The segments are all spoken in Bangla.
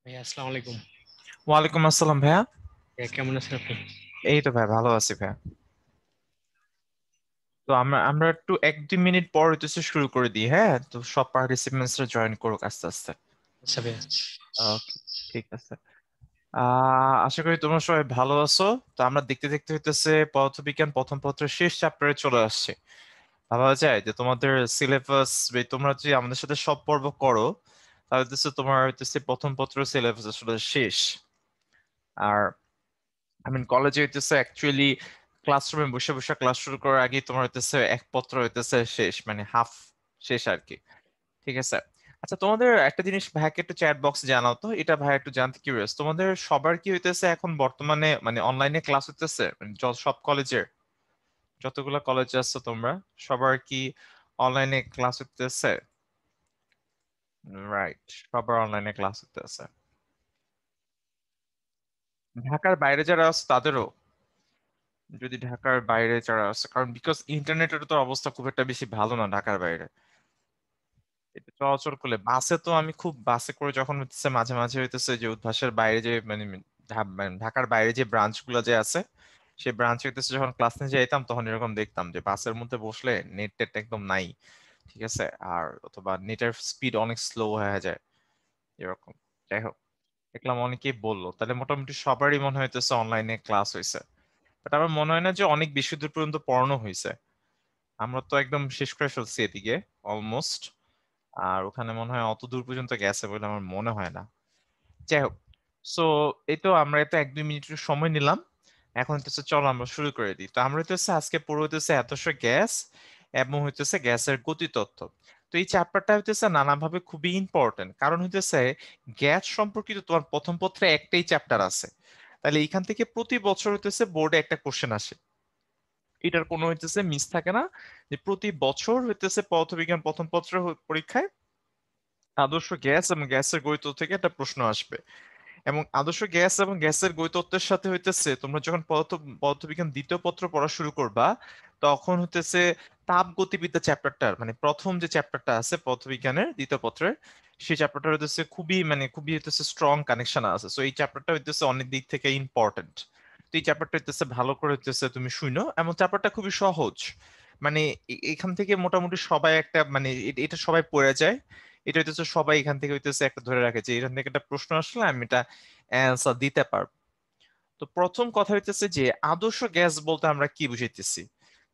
ভাইয়া আসসালামু আলাইকুম। ওয়ালাইকুম আসসালাম ভাইয়া। ভাইয়া কেমন আছেন আপনি? এই তো ভাই ভালো আছি ভাইয়া। তো আমরা একটু 1-2 মিনিট পর হইতেছে শুরু করে দিই, হ্যাঁ? তো সব পার্টিসিপেন্টসরা জয়েন করুক আস্তে আস্তে। আচ্ছা ভাইয়া। ওকে, ঠিক আছে। আশা করি তোমরা সবাই ভালো আছো। তো আমরা দেখতে দেখতে হইতেছে পদার্থবিজ্ঞান প্রথম পত্রের শেষ চ্যাপ্টারে চলে আসছে। ভাবা যায় যে তোমাদের সিলেবাস, তোমরা যদি আমাদের সাথে সব পর্ব করো তাহলে হইতেছে তোমার হইতেছে প্রথম পত্রের সিলেবাস আসলে শেষ। আর কলেজে হইতেছে অ্যাকচুয়ালি ক্লাসরুমে বসে বসে ক্লাস শুরু করার আগেই তোমার হইতেছে এক পত্র হইতেছে শেষ, মানে হাফ শেষ আর কি। ঠিক আছে। আচ্ছা, তোমাদের একটা জিনিস ভাইকে একটু চ্যাট বক্সে জানাও তো, এটা ভাই একটু জানতে কিউরিয়াস, তোমাদের সবার কি হইতেছে এখন বর্তমানে, মানে অনলাইনে ক্লাস হইতেছে, মানে সব কলেজের যতগুলা কলেজে আছো তোমরা সবার কি অনলাইনে ক্লাস হইতেছে? রাইট, সবার অনলাইনে ক্লাস হইতেছে। ঢাকার বাইরে যারা আছে তাদেরও? যদি ঢাকার বাইরে যারা আছে, কারণ বিকজ ইন্টারনেটের তো অবস্থা খুব একটা বেশি ভালো না ঢাকার বাইরে। এটা চলাচল করলে বাসে, তো আমি খুব বাসে করে যখন হইতেছে মাঝে মাঝে হইতেছে যে উদ্ভাসের বাইরে যে মানে ঢাকার বাইরে যে ব্রাঞ্চ গুলো যে আছে, সেই ব্রাঞ্চে হইতেছে যখন ক্লাস নিতে যাইতাম তখন এরকম দেখতাম যে বাসের মধ্যে বসলে নেট টেট একদম নাই। ঠিক আছে। আর অথবা নেটের স্পিড অনেক স্লো হয়ে যায় এরকম। যাই হোক, দেখলাম অনেকেই বললো তাহলে মোটামুটি সবারই মনে হইতেছে অনলাইনে ক্লাস হয়েছে। বাট আমার মনে হয় না যে অনেক বেশি দূর পর্যন্ত পড়ানো হয়েছে। আমরা তো একদম শেষ করে ফেলছি এদিকে অলমোস্ট। আর ওখানে মনে হয় অত দূর পর্যন্ত গেছে বলে আমার মনে হয় না। যাই হোক, সো এই তো আমরা তো 1-2 মিনিট সময় নিলাম। এখন হইতেছে চলো আমরা শুরু করে দিই। তো আমরা হইতেছে আজকে পুরো হইতেছে এতশো গ্যাস এবং হইতেছে গ্যাসের গতিতত্ত্ব। তো এই চ্যাপ্টারটা হইতেছে নানাভাবে খুবই ইম্পর্টেন্ট, কারণ হইতেছে গ্যাস সম্পর্কিত তোমার প্রথম পত্রে একটাই চ্যাপ্টার আছে। তাহলে এখান থেকে প্রতি বছর হইতেছে বোর্ডে একটা কোশ্চেন আসে। এটার কোনো হইতেছে মিস থাকে না যে প্রতি বছর হইতেছে পদার্থবিজ্ঞান প্রথম পত্র পরীক্ষায় আদর্শ গ্যাস এবং গ্যাসের গতিত্ব থেকে একটা প্রশ্ন আসবে। এবং আদর্শ গ্যাস এবং গ্যাসের গতিতত্ত্বের সাথে হইতেছে তোমরা যখন পদার্থবিজ্ঞান দ্বিতীয় পত্র পড়া শুরু করবা তখন হইতেছে তাপ গতিবিদ্যা চ্যাপ্টারটার, মানে প্রথম যে চ্যাপ্টারটা আছে পদার্থবিজ্ঞানের দ্বিতীয় পত্রের, সেই চ্যাপ্টারটা হইতেছে খুবই, মানে খুবই হইতেছে স্ট্রং কানেকশন আছে। সো এই চ্যাপ্টারটা হইতেছে অনেক দিক থেকে ইম্পর্টেন্ট। তো এই চ্যাপ্টারটা হইতেছে ভালো করে হইতেছে তুমি শুনো, এবং চ্যাপ্টারটা খুবই সহজ। মানে এখান থেকে মোটামুটি সবাই একটা, মানে এটা সবাই পড়ে যায়। এটা হইতেছে সবাই এখান থেকে হইতেছে একটা ধরে রাখে যে এখান থেকে একটা প্রশ্ন আসলে আমি এটা অ্যান্সার দিতে পারবো। তো প্রথম কথা হইতেছে যে আদর্শ গ্যাস বলতে আমরা কি বুঝাইতেছি।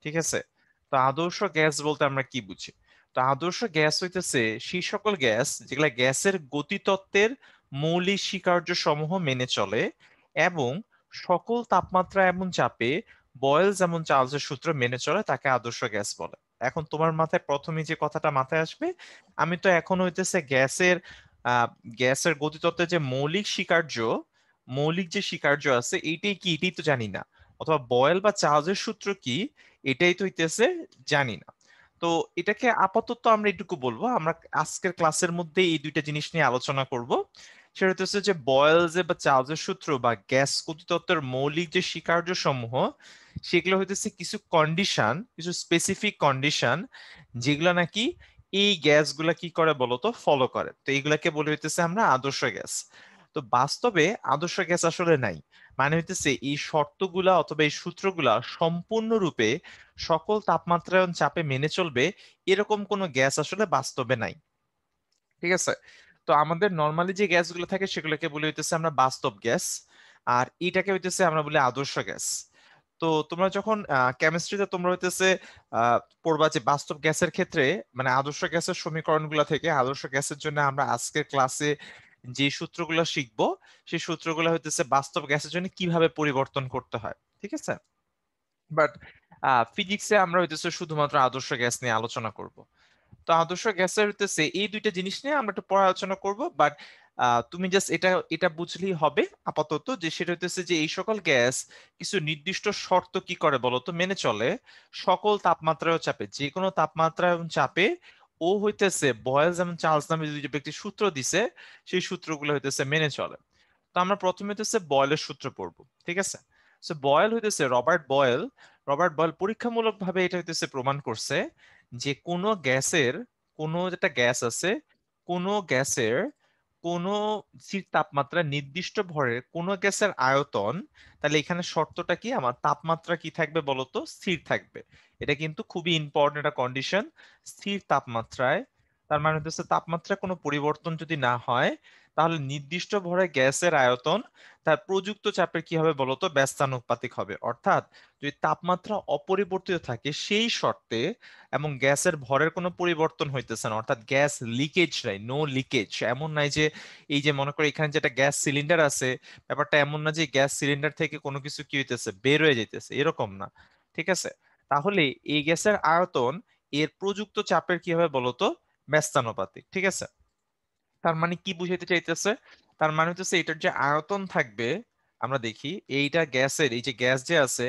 ঠিক আছে। তো আদর্শ গ্যাস বলতে আমরা কি বুঝি? তো আদর্শ গ্যাস হইতেছে সেই সকল গ্যাস যেগুলা গ্যাসের গতিতত্ত্বের মৌলিক স্বীকার্য সমূহ মেনে চলে এবং সকল তাপমাত্রা এবং চাপে বয়েলস এবং চার্লসের সূত্র মেনে চলে, তাকে আদর্শ গ্যাস বলে। এখন তোমার মাথায় প্রথমে যে কথাটা মাথায় আসবে, আমি তো এখন হইতেছে আহ গ্যাসের গতিতত্ত্বের যে মৌলিক যে স্বীকার্য আছে এইটাই কি, এটাই তো জানি না। অথবা বয়েল বা চার্লসের সূত্র কি, এটাই তো হইতেছে জানি না। তো এটাকে আপাতত আমরা এটুকু বলবো, আমরা আজকের ক্লাসের মধ্যে এই দুইটা জিনিস নিয়ে আলোচনা করব। সেটা হচ্ছে যে বয়েলস বা চার্লসের সূত্র বা গ্যাস গতিতত্ত্বের মৌলিক যে স্বীকার্য সমূহ, সেগুলো হইতেছে কিছু কন্ডিশন, কিছু স্পেসিফিক কন্ডিশন, যেগুলো নাকি এই গ্যাসগুলা কি করে বলতো ফলো করে। তো এইগুলাকে বলে হইতেছে আমরা আদর্শ গ্যাস। তো বাস্তবে আদর্শ গ্যাস আসলে নাই। মানে হইতেছে এই শর্তগুলা অথবা এই সূত্রগুলা সম্পূর্ণরূপে সকল তাপমাত্রা এবং চাপে মেনে চলবে, এরকম কোনো গ্যাস আসলে বাস্তবে নাই। ঠিক আছে। তো আমাদের নর্মালি যে গ্যাসগুলো থাকে সেগুলোকে বলে হইতেছে আমরা বাস্তব গ্যাস, আর এটাকে হইতেছে আমরা বলি আদর্শ গ্যাস। তো তোমরা যখন কেমিস্ট্রিতে তোমরা হইতেছে পড়বা যে বাস্তব গ্যাসের ক্ষেত্রে, মানে আদর্শ গ্যাসের সমীকরণগুলো থেকে আদর্শ গ্যাসের জন্য আমরা আজকের ক্লাসে যে সূত্রগুলো শিখবো, সেই সূত্রগুলো হইতেছে বাস্তব গ্যাসের জন্য কিভাবে পরিবর্তন করতে হয়। ঠিক আছে। বাট ফিজিক্সে আমরা হইতেছে শুধুমাত্র আদর্শ গ্যাস নিয়ে আলোচনা করব। তো আদর্শ গ্যাসের হইতেছে এই দুইটা জিনিস নিয়ে আমরা একটু পরে আলোচনা করব। বাট তুমি জাস্ট এটা এটা বুঝলেই হবে আপাতত, যে সেটা হইতেছে যে এই সকল গ্যাস কিছু নির্দিষ্ট শর্ত কি করে বলতো মেনে চলে সকল তাপমাত্রা ও চাপে, যে কোনো তাপমাত্রা এবং চাপে। ও হইতেছে বয়েলস এবং চার্লস নামে দুই ব্যক্তি সূত্র দিছে, সেই সূত্রগুলো হইতেছে মেনে চলে। তো আমরা প্রথমে হইতেছে বয়েলের সূত্র পড়বো। ঠিক আছে। সো বয়েল হইতেছে রবার্ট বয়েল পরীক্ষামূলক ভাবে এটা হইতেছে প্রমাণ করছে যে কোনো গ্যাসের, কোনো যেটা গ্যাস আছে, কোনো গ্যাসের কোনো স্থির তাপমাত্রা নির্দিষ্ট ভরের কোনো গ্যাসের আয়তন, তাহলে এখানে শর্তটা কি, আমার তাপমাত্রা কি থাকবে বলতো, স্থির থাকবে। এটা কিন্তু খুবই ইম্পর্টেন্ট একটা কন্ডিশন, স্থির তাপমাত্রায়। তার মানে হচ্ছে তাপমাত্রায় কোনো পরিবর্তন যদি না হয়, তাহলে নির্দিষ্ট ভরে গ্যাসের আয়তন তার প্রযুক্ত চাপের কি হবে বলতো, ব্যস্তানুপাতিক হবে। অর্থাৎ যদি তাপমাত্রা অপরিবর্তিত থাকে সেই শর্তে, এবং গ্যাসের ভরের কোনো পরিবর্তন হইতেছে না, অর্থাৎ গ্যাস লিকেজ নাই, নো লিকেজ, এমন নাই যে এই যে মনে করো এখানে যেটা গ্যাস সিলিন্ডার আছে, ব্যাপারটা এমন না যে গ্যাস সিলিন্ডার থেকে কোনো কিছু কি হইতেছে, বের হয়ে যাইতেছে, এরকম না। ঠিক আছে, তাহলে এই গ্যাসের আয়তন এর প্রযুক্ত চাপের কি হবে বলতো, ব্যস্তানুপাতিক। ঠিক আছে, তার মানে কি বুঝাইতে চাইতেছে, তার মানে হচ্ছে এটার যে আয়তন থাকবে, আমরা দেখি এইটা গ্যাসের, এই যে গ্যাস যে আছে,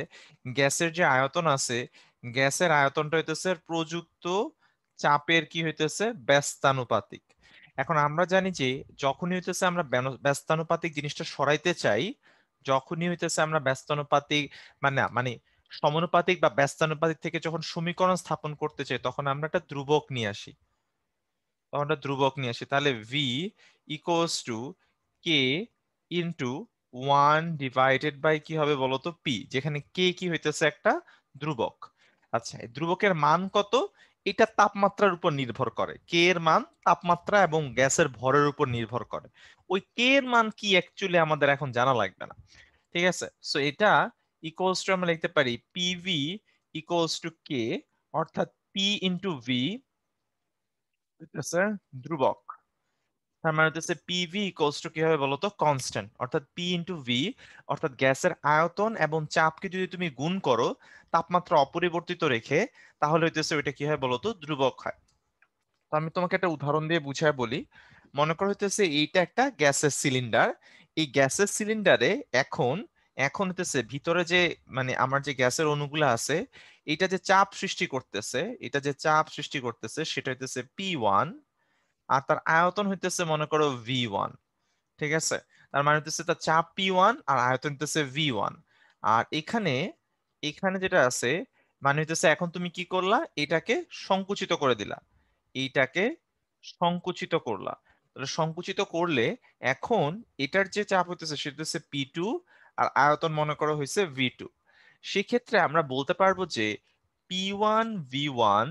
গ্যাসের যে আয়তন আছে, গ্যাসের আয়তনটা হইতেছে প্রযুক্ত চাপের কি হইতেছে, ব্যস্তানুপাতিক। এখন আমরা জানি যে যখনই হইতেছে আমরা ব্যস্তানুপাতিক জিনিসটা সরাইতে চাই, যখনই হইতেছে আমরা ব্যস্তানুপাতিক মানে না, মানে সমানুপাতিক বা ব্যস্তানুপাতিক থেকে যখন সমীকরণ স্থাপন করতে চাই, তখন আমরা একটা ধ্রুবক নিয়ে আসি, তখন একটা ধ্রুবক নিয়ে আসি। তাহলে V equals to K into 1 divided by কি হবে বলতো, পি, যেখানে কে কি হইতেছে, একটা ধ্রুবক। আচ্ছা, এই ধ্রুবকের মান কত, এটা তাপমাত্রার উপর নির্ভর করে, কে এর মান তাপমাত্রা এবং গ্যাসের ভরের উপর নির্ভর করে। ওই কে এর মান কি অ্যাকচুয়ালি আমাদের এখন জানা লাগবে না। ঠিক আছে, সো এটা ইকুয়ালস টু আমরা লিখতে পারি পিভি ইকুয়ালস টু কে, অর্থাৎ পি ইন্টু ভি হইতেছে ধ্রুবক। তার মানে হচ্ছে পিভি ইকুয়ালস টু কি হবে বলতো, কনস্ট্যান্ট, অর্থাৎ পি ইন্টু ভি, অর্থাৎ গ্যাসের আয়তন এবং চাপকে যদি তুমি গুণ করো তাপমাত্রা অপরিবর্তিত রেখে, তাহলে হইতেছে ওইটা কি হয় বলতো, ধ্রুবক হয়। তো আমি তোমাকে একটা উদাহরণ দিয়ে বুঝায় বলি। মনে করো হইতেছে এইটা একটা গ্যাসের সিলিন্ডার, এই গ্যাসের সিলিন্ডারে এখন এখন হইতেছে ভিতরে যে মানে আমার যে গ্যাসের অণুগুলো আছে, এটা যে চাপ সৃষ্টি করতেছে, এটা যে চাপ সৃষ্টি করতেছে সেটা হইতেছে P1, আর তার আয়তন হইতেছে মনে করো V1। ঠিক আছে, তার মানে হইতেছে তার চাপ P1 আর আয়তন হইতেছে V1। আর এখানে এখানে যেটা আছে, মানে হইতেছে এখন তুমি কি করলা, এটাকে সংকুচিত করে দিলা, এইটাকে সংকুচিত করলা। তাহলে সংকুচিত করলে এখন এটার যে চাপ হইতেছে সেটা হচ্ছে P2, আর আয়তন মনে করো হয়েছে V2। সেক্ষেত্রে আমরা বলতে পারবো যে P1 V1,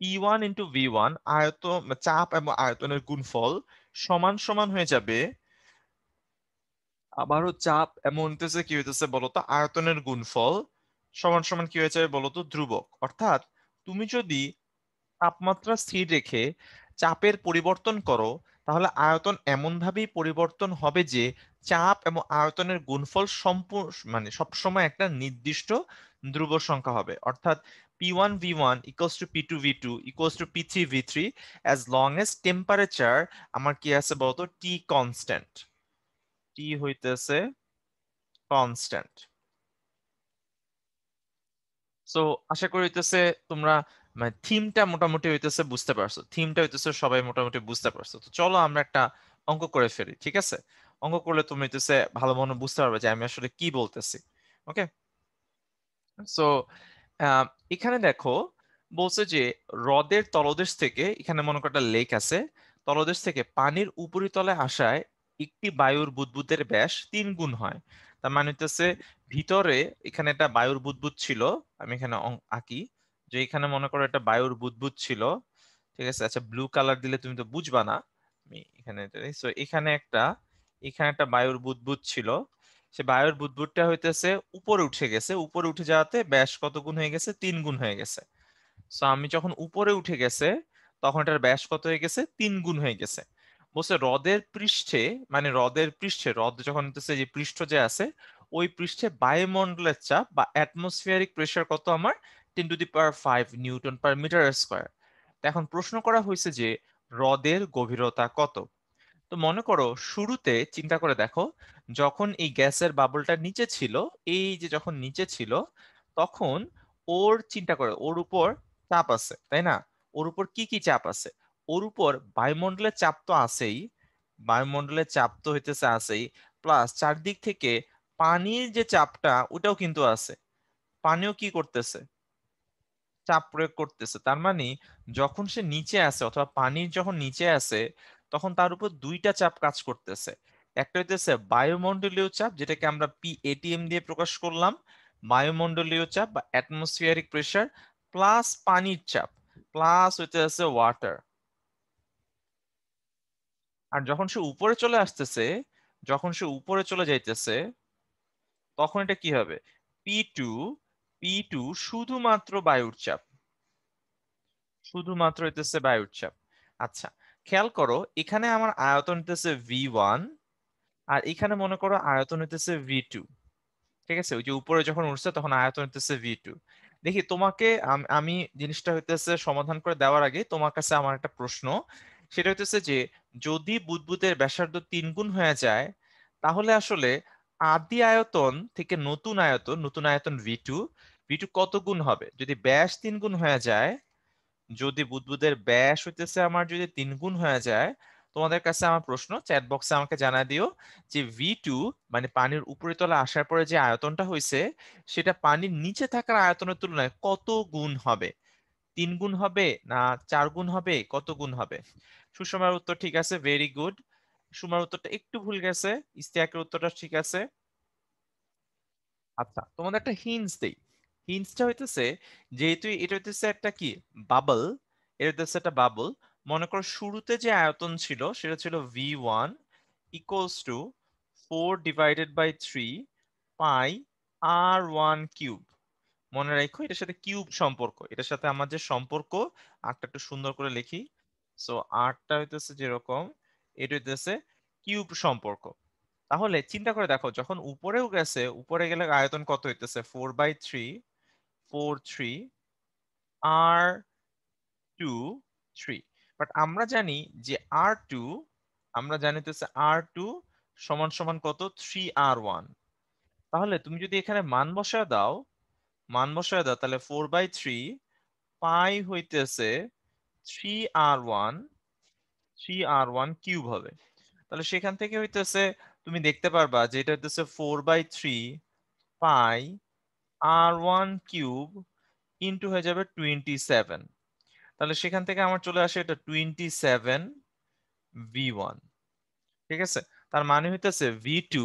P1 into V1 আয়তন, চাপ এবং আয়তনের গুণফল সমান সমান হয়ে যাবে আবারও চাপ এমন হইতেছে কি হইতেছে বলতো, আয়তনের গুণফল সমান সমান কি হয়ে যাবে বলতো, ধ্রুবক। অর্থাৎ তুমি যদি তাপমাত্রা স্থির রেখে চাপের পরিবর্তন করো, তাহলে আয়তন এমন ভাবেই পরিবর্তন হবে যে চাপ এবং আয়তনের গুণফল সম্পূর্ণ মানে সবসময় একটা নির্দিষ্ট ধ্রুব সংখ্যা হবে। অর্থাৎ P1 V1 equals to P2 V2 equals to P3 V3, as long age temperature আমার কি আছে বলতো, টি কনস্ট্যান্ট, টি হইতেছে কনস্ট্যান্ট। সো আশা করি হইতেছে তোমরা মানে থিমটা মোটামুটি হইতেছে বুঝতে পারছো, থিমটা হইতেছে সবাই মোটামুটি বুঝতে পারছো। তো চলো আমরা একটা অঙ্ক করে ফেলি, ঠিক আছে? অঙ্ক করলে তুমি হইতেছে ভালো মনে বুঝতে পারবে যে আমি আসলে কি বলতেছি। ওকে, সো এখানে দেখো বলছে যে হ্রদের তলদেশ থেকে, এখানে মনে করো একটা লেক আছে, তলদেশ থেকে পানির উপরিতলে আসায় একটি বায়ুর বুদবুদের ব্যাস 3 গুণ হয়। তার মানে হচ্ছে ভিতরে এখানে একটা বায়ুর বুদবুদ ছিল, আমি এখানে আঁকি যে এখানে মনে করো একটা বায়ুর বুদবুদ ছিল। ঠিক আছে, আচ্ছা ব্লু কালার দিলে তুমি তো বুঝবা না, আমি এখানে so এখানে একটা বায়ুর বুদবুদ ছিল। সে বায়ুর বুদবুদটা হইতেছে উপরে উঠে গেছে, উপরে উঠে যাওয়াতে ব্যাস কত গুণ হয়ে গেছে, 3 গুণ হয়ে গেছে। সো আমি যখন উপরে উঠে গেছে তখন এটার ব্যাস কত হয়ে গেছে, 3 গুণ হয়ে গেছে। বলছে হ্রদের পৃষ্ঠে, মানে হ্রদের পৃষ্ঠে, হ্রদ যখন হইতেছে যে পৃষ্ঠ যে আছে, ওই পৃষ্ঠে বায়ুমণ্ডলের চাপ বা অ্যাটমসফিয়ারিক প্রেসার কত আমার, 10⁵ এখন প্রশ্ন করা হয়েছে যে হ্রদের গভীরতা কত। তো মনে করো শুরুতে চিন্তা করে দেখো, যখন এই গ্যাসের বাবলটা নিচে ছিল, এই যে যখন নিচে ছিল, তখন ওর চিন্তা করে ওর উপর চাপ আছে, তাই না? ওর উপর কি কি চাপ আছে, ওর উপর বায়ুমণ্ডলের চাপ তো আছেই, বায়ুমণ্ডলের চাপ তো হইতেছে আছেই, প্লাস চারদিক থেকে পানির যে চাপটা ওটাও কিন্তু আছে, পানিও কি করতেছে, চাপ প্রয়োগ করতেছে। তার মানে যখন সে নিচে আছে অথবা পানির যখন নিচে আছে, তখন তার উপর দুইটা চাপ কাজ করতেছে। একটা হইতেছে বায়ুমণ্ডলীয় চাপ, যেটাকে আমরা PATM দিয়ে প্রকাশ করলাম, বায়ুমণ্ডলীয় চাপ বা অ্যাটমসফিয়ারিক প্রেসার, প্লাস পানির চাপ, প্লাস হইতেছে ওয়াটার। আর যখন সে উপরে চলে আসতেছে, যখন সে উপরে চলে যাইতেছে, তখন এটা কি হবে? পি টু শুধুমাত্র বায়ুর চাপ, শুধুমাত্র হইতেছে বায়ুর চাপ। আচ্ছা, খেয়াল করো এখানে আমার আয়তন হইতেছে V1, আর এখানে মনে করো আয়তন হইতেছে V2। ঠিক আছে, ওই যে উপরে যখন উঠছে তখন আয়তন হইতেছে V2। দেখি তোমাকে আমি জিনিসটা হইতেছে সমাধান করে দেওয়ার আগে তোমার কাছে আমার একটা প্রশ্ন। সেটা হইতেছে যে যদি বুদবুদের ব্যাসার্ধ 3 গুণ হয়ে যায়, তাহলে আসলে আদি আয়তন থেকে নতুন আয়তন V2 কত গুণ হবে? যদি ব্যাস 3 গুণ হয়ে যায়, যদি বুদবুদের ব্যাস হইতেছে আমার যদি 3 গুণ হয়ে যায়, তোমাদের কাছে আমার প্রশ্ন, চ্যাট বক্সে আমাকে জানায় দিও যে V2 মানে পানির উপরিতলে আসার পরে যে আয়তনটা হয়েছে, সেটা পানির নিচে থাকার আয়তনের তুলনায় কত গুণ হবে? 3 গুণ হবে না 4 গুণ হবে, কত গুণ হবে? সুষমার উত্তর ঠিক আছে, ভেরি গুড। সুমার উত্তরটা একটু ভুল গেছে, ইস্তিয়াকের উত্তরটা ঠিক আছে। আচ্ছা, তোমাদের একটা হিন্টস দেই। হিন্টসটা হইতেছে, যেহেতু এটা হইতেছে একটা কি বাবল, এটা হইতেছে একটা বাবল। মনে করো শুরুতে যে আয়তন ছিল সেটা ছিল V1 equals to 4/3 pi R1 cube. মনে রাখো এটার সাথে কিউব সম্পর্ক, এটার সাথে আমার যে সম্পর্ক, আরটা একটু সুন্দর করে লিখি। সো আরটা হইতেছে যেরকম, এটা হইতেছে কিউব সম্পর্ক। তাহলে চিন্তা করে দেখো, যখন উপরেও গেছে, উপরে গেলে আয়তন কত হইতেছে? 4/3 R2 3। বাট আমরা জানি যে R2, আমরা জানি হচ্ছে R2 সমান সমান কত? 3R1। তাহলে তুমি যদি এখানে মান বসায় দাও তাহলে 4/3 পাই হইতেছে 3R1, 3R1 কিউব হবে। তাহলে সেখান থেকে হইতেছে তুমি দেখতে পারবা যে এটা হইতেছে 4/3 পাই R1 কিউব ইন্টু হয়ে যাবে 27। তাহলে সেখান থেকে আমার চলে আসে এটা 27 V1। ঠিক আছে, তার মানে হইতেছে V2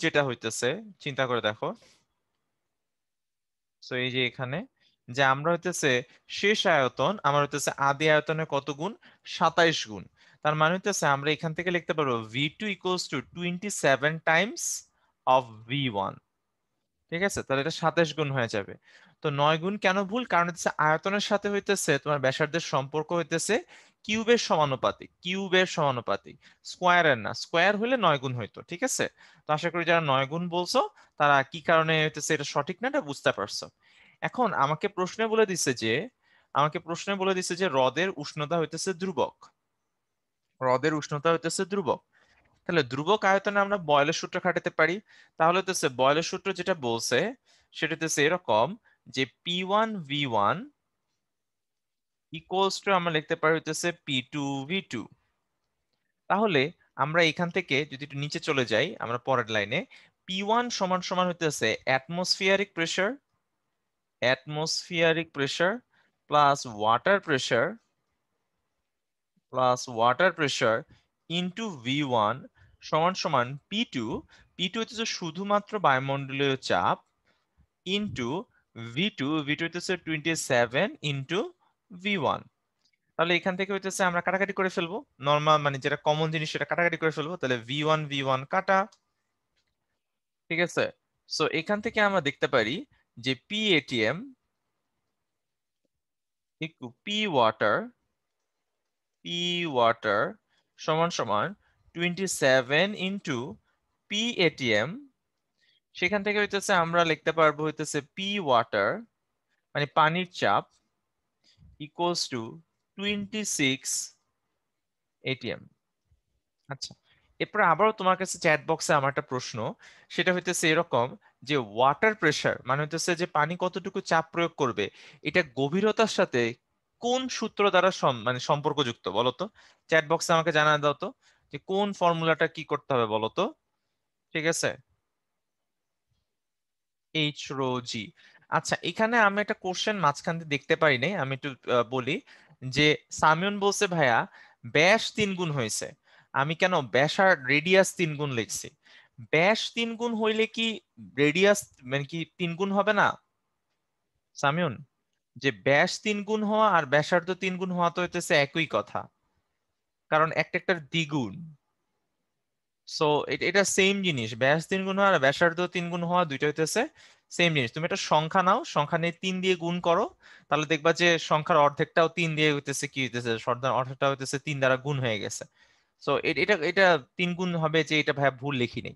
যেটা হইতেছে, চিন্তা করে দেখো। সো এই যে এখানে যে আমরা হইতেছে শেষ আয়তন আমার হইতেছে আদি আয়তনের কত গুণ? 27 গুণ। তার মানে হইতেছে আমরা এখান থেকে লিখতে পারবো V2 equals to 27 Times of V1। ঠিক আছে, তাহলে এটা 27 গুণ হয়ে যাবে। তো 9 গুণ কেন ভুল? কারণ হচ্ছে আয়তনের সাথে হইতেছে তোমার ব্যাসার্ধের সম্পর্ক হইতেছে কিউবের সমানুপাতিক, কিউবের সমানুপাতিক, স্কোয়ারের না। স্কোয়ার হলে 9 গুণ হইতো। ঠিক আছে, তো আশা করি যারা 9 গুণ বলছো তারা কি কারণে হইতেছে এটা সঠিক না এটা বুঝতে পারছো। এখন আমাকে প্রশ্নে বলে দিছে যে হ্রদের উষ্ণতা হইতেছে ধ্রুবক, হ্রদের উষ্ণতা হইতেছে ধ্রুবক। তাহলে ধ্রুবক আয়তনে আমরা বয়লের সূত্র খাটাতে পারি। তাহলে হচ্ছে বয়লের সূত্র যেটা বলছে সেটা হচ্ছে এরকম যে P1 V1 ইকুয়ালস টু আমরা লিখতে পারি হচ্ছে P2 V2। তাহলে আমরা এখান থেকে যদি একটু নিচে চলে যাই, আমরা পরের লাইনে P1 সমান সমান হইতেছে atmospheric pressure plus water pressure into V1 সমান সমান P2 হচ্ছে শুধুমাত্র বায়ুমণ্ডলীয় চাপ ইন্টু V2 হচ্ছে 27 ইন্টু V1। তাহলে এখান থেকে হইতেছে আমরা কাটাকাটি করে ফেলবো, নর্মাল মানে যেটা কমন জিনিস সেটা কাটাকাটি করে ফেলবো। তাহলে V1 কাটা। ঠিক আছে, সো এখান থেকে আমরা দেখতে পারি যে PATM ইকু P ওয়াটার সমান সমান 27 ইন্টু PATM। সেখান থেকে হইতেছে আমরা লিখতে পারবো হইতেছে P ওয়াটার মানে পানির চাপ ইকুয়ালস টু 26 ATM। আচ্ছা, এরপর আবারও তোমার কাছে চ্যাট বক্সে আমার একটা প্রশ্ন, সেটা হইতেছে এরকম যে ওয়াটার প্রেসার মানে হইতেছে যে পানি কতটুকু চাপ প্রয়োগ করবে, এটা গভীরতার সাথে কোন সূত্র দ্বারা মানে সম্পর্কযুক্ত বলো তো? চ্যাট বক্সে আমাকে জানায় দাও তো যে কোন ফর্মুলাটা কি করতে হবে বলো তো। ঠিক আছে, H ρ G। আচ্ছা, এখানে আমি একটা কোশ্চেন মাঝখান দিয়ে দেখতে পারি নাই, আমি একটু বলি যে সামিউন বলছে ভাইয়া ব্যাস 3 গুণ হয়েছে, আমি কেন ব্যাসার রেডিয়াস 3 গুণ লিখছি? ব্যাস 3 গুণ হইলে কি রেডিয়াস মানে কি 3 গুণ হবে না সামিউন? যে ব্যাস 3 গুণ হওয়া আর ব্যাসার্ধ 3 গুণ হওয়া তো হইতেছে একই কথা, কারণ একটা একটার দ্বিগুণ। সো এটা সেম জিনিস, ব্যাস 3 গুণ হওয়া আর ব্যাসার্ধ 3 গুণ হওয়া দুইটা হইতেছে সেম জিনিস। তুমি একটা সংখ্যা নাও, সংখ্যা নিয়ে 3 দিয়ে গুণ করো, তাহলে দেখবা যে সংখ্যার অর্ধেকটাও 3 দিয়ে হইতেছে কি হইতেছে, সংখ্যার অর্ধেকটা হইতেছে 3 দ্বারা গুণ হয়ে গেছে। সো এটা এটা 3 গুণ হবে, যে এটা ভাই ভুল লিখি নেই।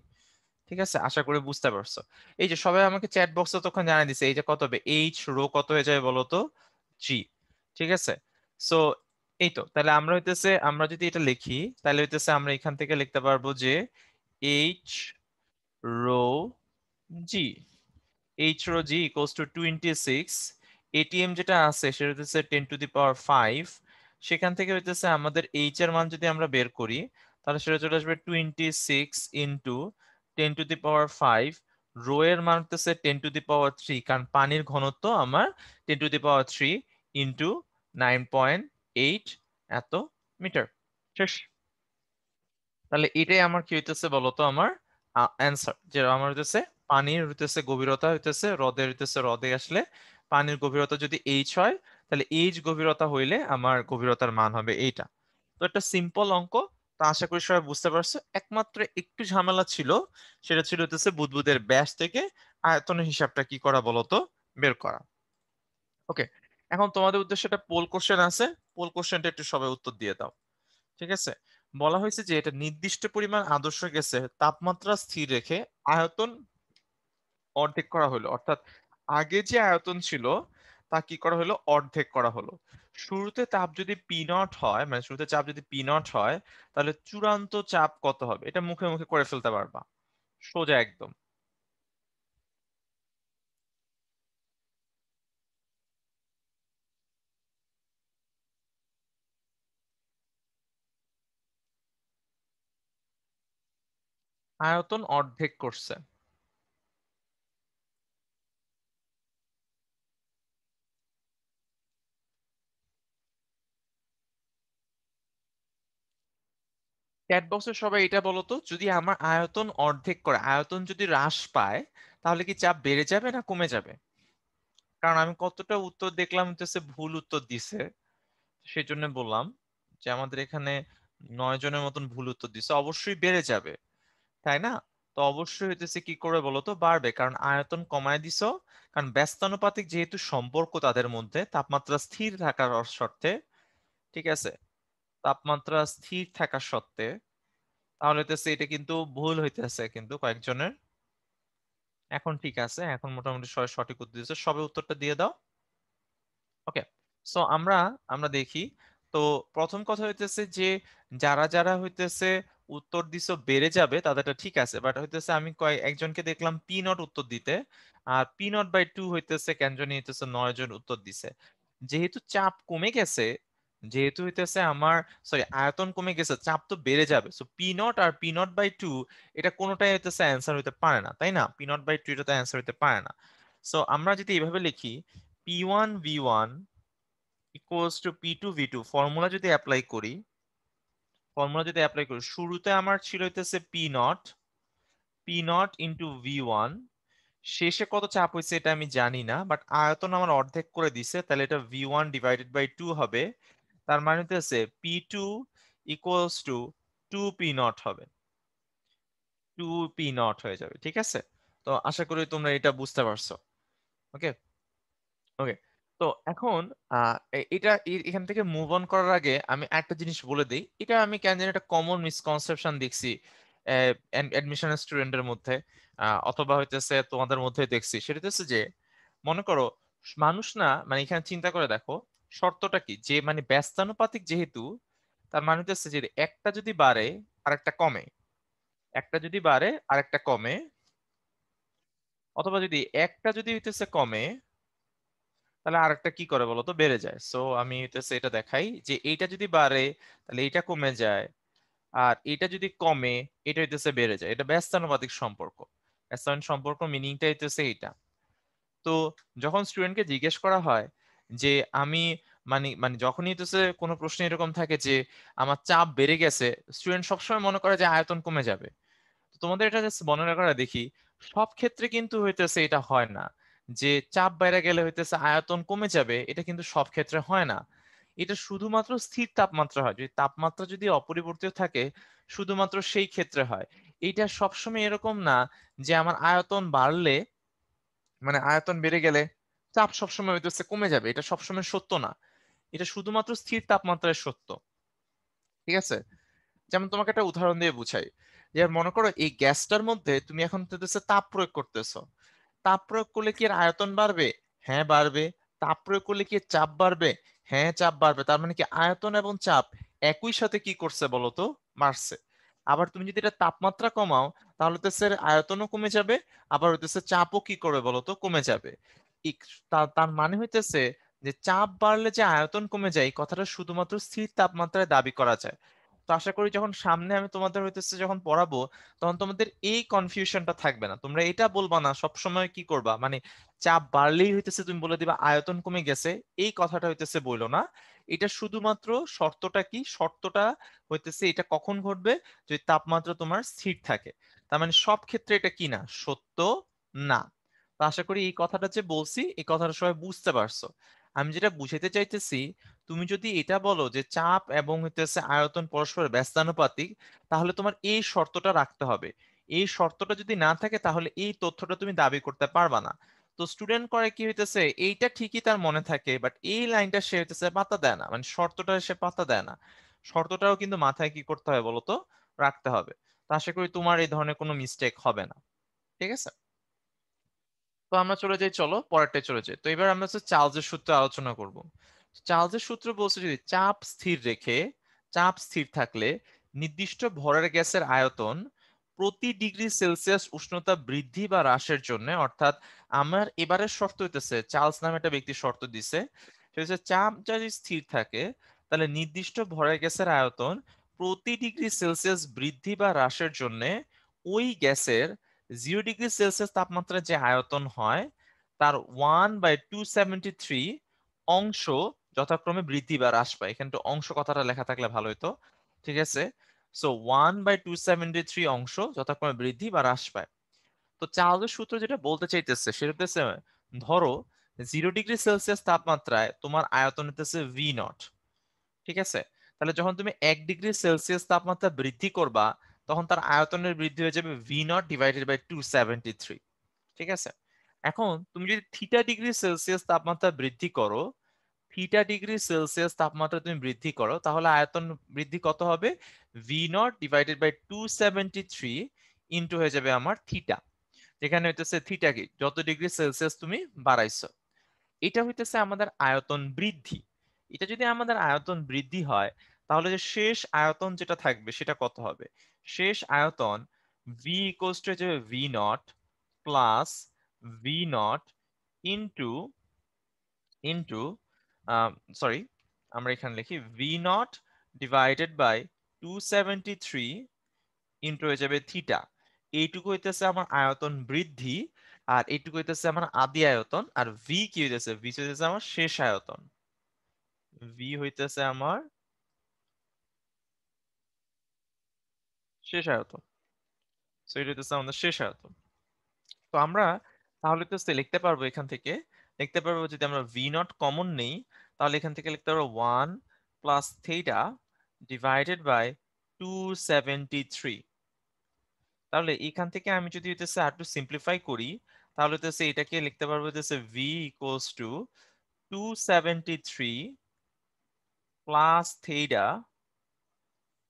ঠিক আছে, আশা করি বুঝতে পারছো। এই যে সবাই আমাকে চ্যাট বক্সে তখন জানিয়ে দিছে এই যে কত হবে, এইচ রো কত হয়ে যাবে বলো তো, জি। ঠিক আছে, সো এই তো, তাহলে আমরা হইতেছে আমরা যদি এটা লিখি তাহলে হইতেছে আমরা এখান থেকে লিখতে পারবো যে H rho G, H rho G equals to 26, ATM যেটা আছে সেটা হচ্ছে 10⁵, সেখান থেকে হইতেছে আমাদের এইচ এর মান যদি আমরা বের করি তাহলে সেটা চলে আসবে 26 ইন্টু 10⁵, রো এর মান হচ্ছে 10⁵, কারণ পানির ঘনত্ব আমার 10⁵ ইন্টু 9.8 এত মিটার। শেষ। তাহলে এটাই আমার কি হইতেছে বলতো, আমার অ্যান্সার, যে আমার হইতেছে পানির হইতেছে গভীরতা হইতেছে হ্রদের হইতেছে হ্রদে আসলে পানির গভীরতা যদি এইচ হয়, তাহলে এইচ গভীরতা হইলে আমার গভীরতার মান হবে এইটা। তো একটা সিম্পল অঙ্ক, তো আশা করি সবাই বুঝতে পারছো। একমাত্র একটু ঝামেলা ছিল, সেটা ছিল হইতেছে বুদবুদের ব্যাস থেকে আয়তনের হিসাবটা কি করা বলতো, বের করা। ওকে, এখন তোমাদের উদ্দেশ্যে একটা পোল কোশ্চেন আছে, পোল কোশ্চেনটা একটু সবাই উত্তর দিয়ে দাও। ঠিক আছে, বলা হয়েছে যে এটা নির্দিষ্ট পরিমাণ আদর্শ গ্যাসের তাপমাত্রা স্থির রেখে আয়তন অর্ধেক করা হলো, অর্থাৎ আগে যে আয়তন ছিল তা কি করা হলো, অর্ধেক করা হলো। শুরুতে তাপ যদি পি নট হয়, মানে শুরুতে চাপ যদি পি নট হয়, তাহলে চূড়ান্ত চাপ কত হবে? এটা মুখে মুখে করে ফেলতে পারবা, সোজা একদম। আয়তন অর্ধেক করছে। চ্যাট বক্সে সবাই এটা বলো তো, যদি আমার আয়তন অর্ধেক করে, আয়তন যদি হ্রাস পায়, তাহলে কি চাপ বেড়ে যাবে না কমে যাবে? কারণ আমি কতটা উত্তর দেখলাম হচ্ছে ভুল উত্তর দিছে, সেই জন্য বললাম যে আমাদের এখানে 9 জনের মতন ভুল উত্তর দিছে, অবশ্যই বেড়ে যাবে, তাই না? তো অবশ্যই হইতেছে কি করে বলতো, বাড়বে, কারণ আয়তন কমায় দিছো। কারণ ব্যস্তানুপাতিক যেহেতু সম্পর্ক তাদের মধ্যে, তাপমাত্রা স্থির থাকার শর্তে, ঠিক আছে, তাপমাত্রা স্থির থাকার শর্তে, তাহলে হইতেছে এটা কিন্তু ভুল হইতেছে কিন্তু কয়েকজনের। এখন ঠিক আছে, এখন মোটামুটি সবাই সঠিক উত্তর দিয়েছে, সবে উত্তরটা দিয়ে দাও। ওকে, সো আমরা আমরা দেখি। তো প্রথম কথা হইতেছে যে যারা যারা হইতেছে উত্তর দিছো বেড়ে যাবে তাদেরটা ঠিক আছে, বাট হইতেছে আমি একজনকে দেখলাম পি নট উত্তর দিতে, আর P0/2 হইতেছে কেন জানি হইতেছে 9 জন উত্তর দিছে। যেহেতু চাপ কমে গেছে, যেহেতু হইতেছে আমার সরি আয়তন কমে গেছে, চাপ তো বেড়ে যাবে, সো P0 আর P0/2 এটা কোনোটাই হইতেছে অ্যান্সার হইতে পারে না, তাই না? P0/2 এটা তো অ্যান্সার হইতে পারে না। সো আমরা যদি এইভাবে লিখি, P1V1 equals to P2V2, formula যদি অ্যাপ্লাই করি, শুরুতে আমার ছিল হইতেছে P not into V one, শেষে কত চাপ হয়েছে এটা আমি জানি না, বাট আয়তন আমার অর্ধেক করে দিছে, তাহলে এটা V1/2 হবে। তার মানে হইতেছে P2 ইকুয়ালস টু 2P0 হবে, 2P0 হয়ে যাবে। ঠিক আছে, তো আশা করি তোমরা এটা বুঝতে পারছো। ওকে, ওকে, তো এখন এটা এখান থেকে মুভ অন করার আগে আমি একটা জিনিস বলে দিই, এটা আমি কেন জানি একটা কমন মিসকনসেপশন দেখছি অ্যাডমিশন স্টুডেন্টের মধ্যে, অথবা হইতেছে তোমাদের মধ্যে দেখছি, সেটা হচ্ছে যে মনে করো মানুষ না, মানে এখানে চিন্তা করে দেখো শর্তটা কি, যে মানে ব্যস্তানুপাতিক যেহেতু, তার মানে হচ্ছে যে একটা যদি বাড়ে আর একটা কমে, একটা যদি বাড়ে আর একটা কমে, অথবা যদি একটা যদি হইতেছে কমে তাহলে আরেকটা কি করে বলতো, বেড়ে যায়। সো আমি হইতেছে এটা দেখাই যে এইটা যদি বাড়ে তাহলে এইটা কমে যায়, আর এটা যদি কমে এটা হইতেছে বেড়ে যায়। এটা ব্যস্তানুপাতিক সম্পর্ক, ব্যস্তানুপাতিক সম্পর্ক মিনিংটা হইতেছে এইটা। তো যখন স্টুডেন্টকে জিজ্ঞেস করা হয় যে আমি মানে মানে যখনই হইতেছে কোনো প্রশ্ন এরকম থাকে যে আমার চাপ বেড়ে গেছে, স্টুডেন্ট সবসময় মনে করে যে আয়তন কমে যাবে। তো তোমাদের এটা জাস্ট মনে রাখাটা দেখি, সব ক্ষেত্রে কিন্তু হইতেছে এটা হয় না যে চাপ বাইরে গেলে হইতেছে আয়তন কমে যাবে, এটা কিন্তু সব ক্ষেত্রে হয় না। এটা শুধুমাত্র স্থির তাপমাত্রা হয়, যদি তাপমাত্রা যদি অপরিবর্তিত থাকে শুধুমাত্র সেই ক্ষেত্রে হয়। এটা সবসময় এরকম না যে আমার আয়তন বাড়লে, মানে আয়তন বেড়ে গেলে চাপ সবসময় হইতেছে কমে যাবে, এটা সবসময় সত্য না। এটা শুধুমাত্র স্থির তাপমাত্রায় সত্য। ঠিক আছে? যেমন তোমাকে একটা উদাহরণ দিয়ে বুঝাই, যে মনে করো এই গ্যাসটার মধ্যে তুমি এখন হচ্ছে তাপ প্রয়োগ করতেছো। তাপ প্রয়োগ করলে কি এর আয়তন বাড়বে? হ্যাঁ বাড়বে। তাপ প্রয়োগ করলে কি এর চাপ বাড়বে? হ্যাঁ চাপ বাড়বে। তার মানে কি আয়তন এবং চাপ একই সাথে কি করছে বলতো? বাড়ছে। আবার তুমি যদি এটা তাপমাত্রা কমাও তাহলে তো স্যার আয়তনও কমে যাবে, আবার হইতেছে চাপও কি করবে বলতো? কমে যাবে। তার মানে হইতেছে যে চাপ বাড়লে যে আয়তন কমে যায় এই কথাটা শুধুমাত্র স্থির তাপমাত্রায় দাবি করা যায়। তো আশা করি যখন সামনে আমি তোমাদের হইতেছে যখন পড়াবো তখন তোমাদের এই কনফিউশনটা থাকবে না, তোমরা এটা বলবা না সব সময় কি করবা মানে চাপ বাড়লেই হইতেছে তুমি বলে দিবা আয়তন কমে গেছে, এই কথাটা হইতেছে বইলো না। এটা শুধুমাত্র শর্তটা কি, শর্তটা হইতেছে এটা কখন ঘটবে? যদি তাপমাত্রা তোমার স্থির থাকে। তার মানে সব ক্ষেত্রে এটা কি না, সত্য না। তো আশা করি এই কথাটা যে বলছি এই কথাটা সবাই বুঝতে পারছো। আমি যেটা বুঝাইতে চাইতেছি, তুমি যদি এটা বলো যে চাপ এবং হইতেছে আয়তন পরস্পর ব্যস্তানুপাতিক, তাহলে তোমার এই শর্তটা রাখতে হবে। এই শর্তটা যদি না থাকে তাহলে এই তথ্যটা তুমি দাবি করতে পারবা না। তো স্টুডেন্ট করে কি হইতেছে, এইটা ঠিকই তার মনে থাকে বাট এই লাইনটা সে হইতেছে পাত্তা দেয় না, মানে শর্তটা সে পাত্তা দেয় না। শর্তটাও কিন্তু মাথায় কি করতে হবে বলতো? রাখতে হবে। তো আশা করি তোমার এই ধরনের কোনো মিস্টেক হবে না। ঠিক আছে? তো আমরা চলে যাই, চলো পরেরটায় চলে যাই। তো এবার আমরা হচ্ছে চার্লসের সূত্র আলোচনা করব। চার্লসের সূত্র বলছে যদি চাপ স্থির রেখে, চাপ স্থির থাকলে নির্দিষ্ট ভরের গ্যাসের আয়তন প্রতি ডিগ্রি সেলসিয়াস উষ্ণতা বৃদ্ধি বা হ্রাসের জন্য, অর্থাৎ আমার এবারের শর্ত হইতেছে চার্লস নামে একটা ব্যক্তি শর্ত দিছে, সেটা হচ্ছে চাপ যদি স্থির থাকে তাহলে নির্দিষ্ট ভরের গ্যাসের আয়তন প্রতি ডিগ্রি সেলসিয়াস বৃদ্ধি বা হ্রাসের জন্য ওই গ্যাসের 0 ডিগ্রি সেলসিয়াস তাপমাত্রার যে আয়তন হয় তার 1/273 অংশ যথাক্রমে বৃদ্ধি বা হ্রাস পায়। এখানে একটু অংশ কথাটা লেখা থাকলে ভালো হতো। ঠিক আছে? সো 1/273 অংশ যথাক্রমে বৃদ্ধি বা হ্রাস পায়। তো চার্লসের সূত্র যেটা বলতে চাইতেছে সেটা হচ্ছে, ধরো 0 ডিগ্রি সেলসিয়াস তাপমাত্রায় তোমার আয়তন হতেছে ভি নট। ঠিক আছে? তাহলে যখন তুমি 1 ডিগ্রি সেলসিয়াস তাপমাত্রা বৃদ্ধি করবা তখন তার আয়তনের বৃদ্ধি হয়ে যাবে ভি নট ডিভাইডেড বাই 273। ঠিক আছে? এখন তুমি যদি θ ডিগ্রি সেলসিয়াস তাপমাত্রা বৃদ্ধি করো, θ ডিগ্রি সেলসিয়াস তাপমাত্রা তুমি বৃদ্ধি করো তাহলে আয়তন বৃদ্ধি কত হবে? V not divided by 273 into হয়ে যাবে আমার থিটা, যেখানে হইতেছে থিটা কি, যত ডিগ্রি সেলসিয়াস তুমি বাড়াইছো। এটা হইতেছে আমাদের আয়তন বৃদ্ধি। এটা যদি আমাদের আয়তন বৃদ্ধি হয় তাহলে যে শেষ আয়তন যেটা থাকবে সেটা কত হবে? শেষ আয়তন ভি ইকুয়ালস টু যাবে V not plus V not into into sorry, আমরা এখানে লিখি V not divided by 273 into হয়ে যাবে থিটা। এইটুকু হইতেছে আমার আয়তন বৃদ্ধি, আর এইটুকু হইতেছে আমার আদি আয়তন, আর ভি কি হইতেছে? ভি হইতেছে আমার শেষ আয়তন। ভি হইতেছে আমার শেষ আয়তন। সো এটা হইতেছে আমাদের শেষ আয়তন। তো আমরা তাহলে তো লিখতে পারবো এখান থেকে, লিখতে পারবো যদি আমরা ভি নট কমন নেই তাহলে এখান থেকে লিখতে পারবো 1 প্লাস থিটা ডিভাইডেড বাই 273। তাহলে এখান থেকে আমি যদি হইতেছে আর একটু সিম্পলিফাই করি তাহলে হইতেছে এটাকে লিখতে পারবো হইতেছে V equals two 273 plus theta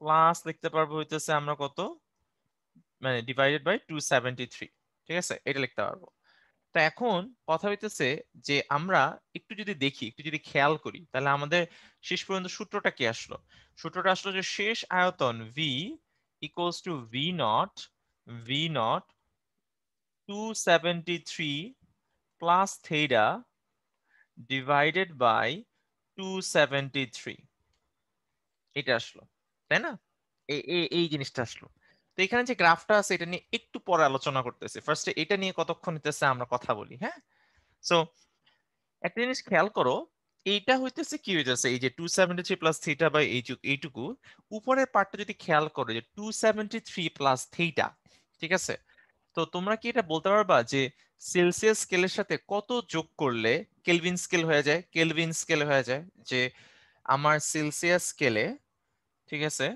plus লিখতে পারবো হইতেছে আমরা কত, মানে ডিভাইডেড বাই 273। ঠিক আছে? এটা লিখতে পারবো। তো এখন কথা হইতেছে যে আমরা একটু যদি দেখি, একটু যদি খেয়াল করি তাহলে আমাদের শেষ পর্যন্ত সূত্রটা কি আসলো? সূত্রটা আসলো যে শেষ আয়তন V equals to V not 273 plus theta divided by 273। এটা আসলো, তাই না? এই জিনিসটা আসলো। তো এখানে যে গ্রাফটা আছে এটা নিয়ে একটু পরে আলোচনা করতেছি, ফার্স্টে এটা নিয়ে কতক্ষণ হইতেছে আমরা কথা বলি। হ্যাঁ? সো একটা জিনিস খেয়াল করো, এইটা হইতেছে কি হইতেছে, এই যে 273 প্লাস থিটা বাই এইটুকু উপরের পার্টটা যদি খেয়াল করো যে 273 প্লাস থিটা, ঠিক আছে? তো তোমরা কি এটা বলতে পারবা যে সেলসিয়াস স্কেলের সাথে কত যোগ করলে কেলভিন স্কেল হয়ে যায়? কেলভিন স্কেল হয়ে যায় যে আমার সেলসিয়াস স্কেলে, ঠিক আছে,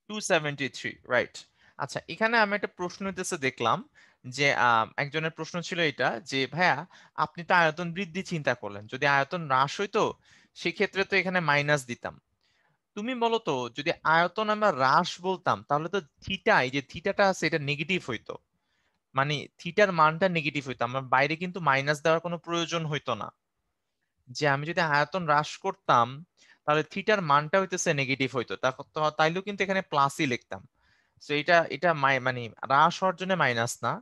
273, রাইট। আচ্ছা, এখানে আমি একটা প্রশ্ন হইতেছে দেখলাম যে একজনের প্রশ্ন ছিল এটা যে ভাইয়া আপনি তো আয়তন বৃদ্ধি চিন্তা করলেন, যদি আয়তন হ্রাস হইতো সেক্ষেত্রে তো এখানে মাইনাস দিতাম। তুমি বলো তো যদি আয়তন আমরা হ্রাস বলতাম তাহলে তো থিটা, এই যে থিটাটা আছে এটা নেগেটিভ হইতো, মানে থিটার মানটা নেগেটিভ হইতো, আমার বাইরে কিন্তু মাইনাস দেওয়ার কোনো প্রয়োজন হইতো না। যে আমি যদি আয়তন হ্রাস করতাম তাহলে থিটার মানটা হইতেছে নেগেটিভ হইতো, তাইলেও কিন্তু এখানে প্লাসই লিখতাম। তো এটা এটা মানে হ্রাস হওয়ার জন্য মাইনাস না।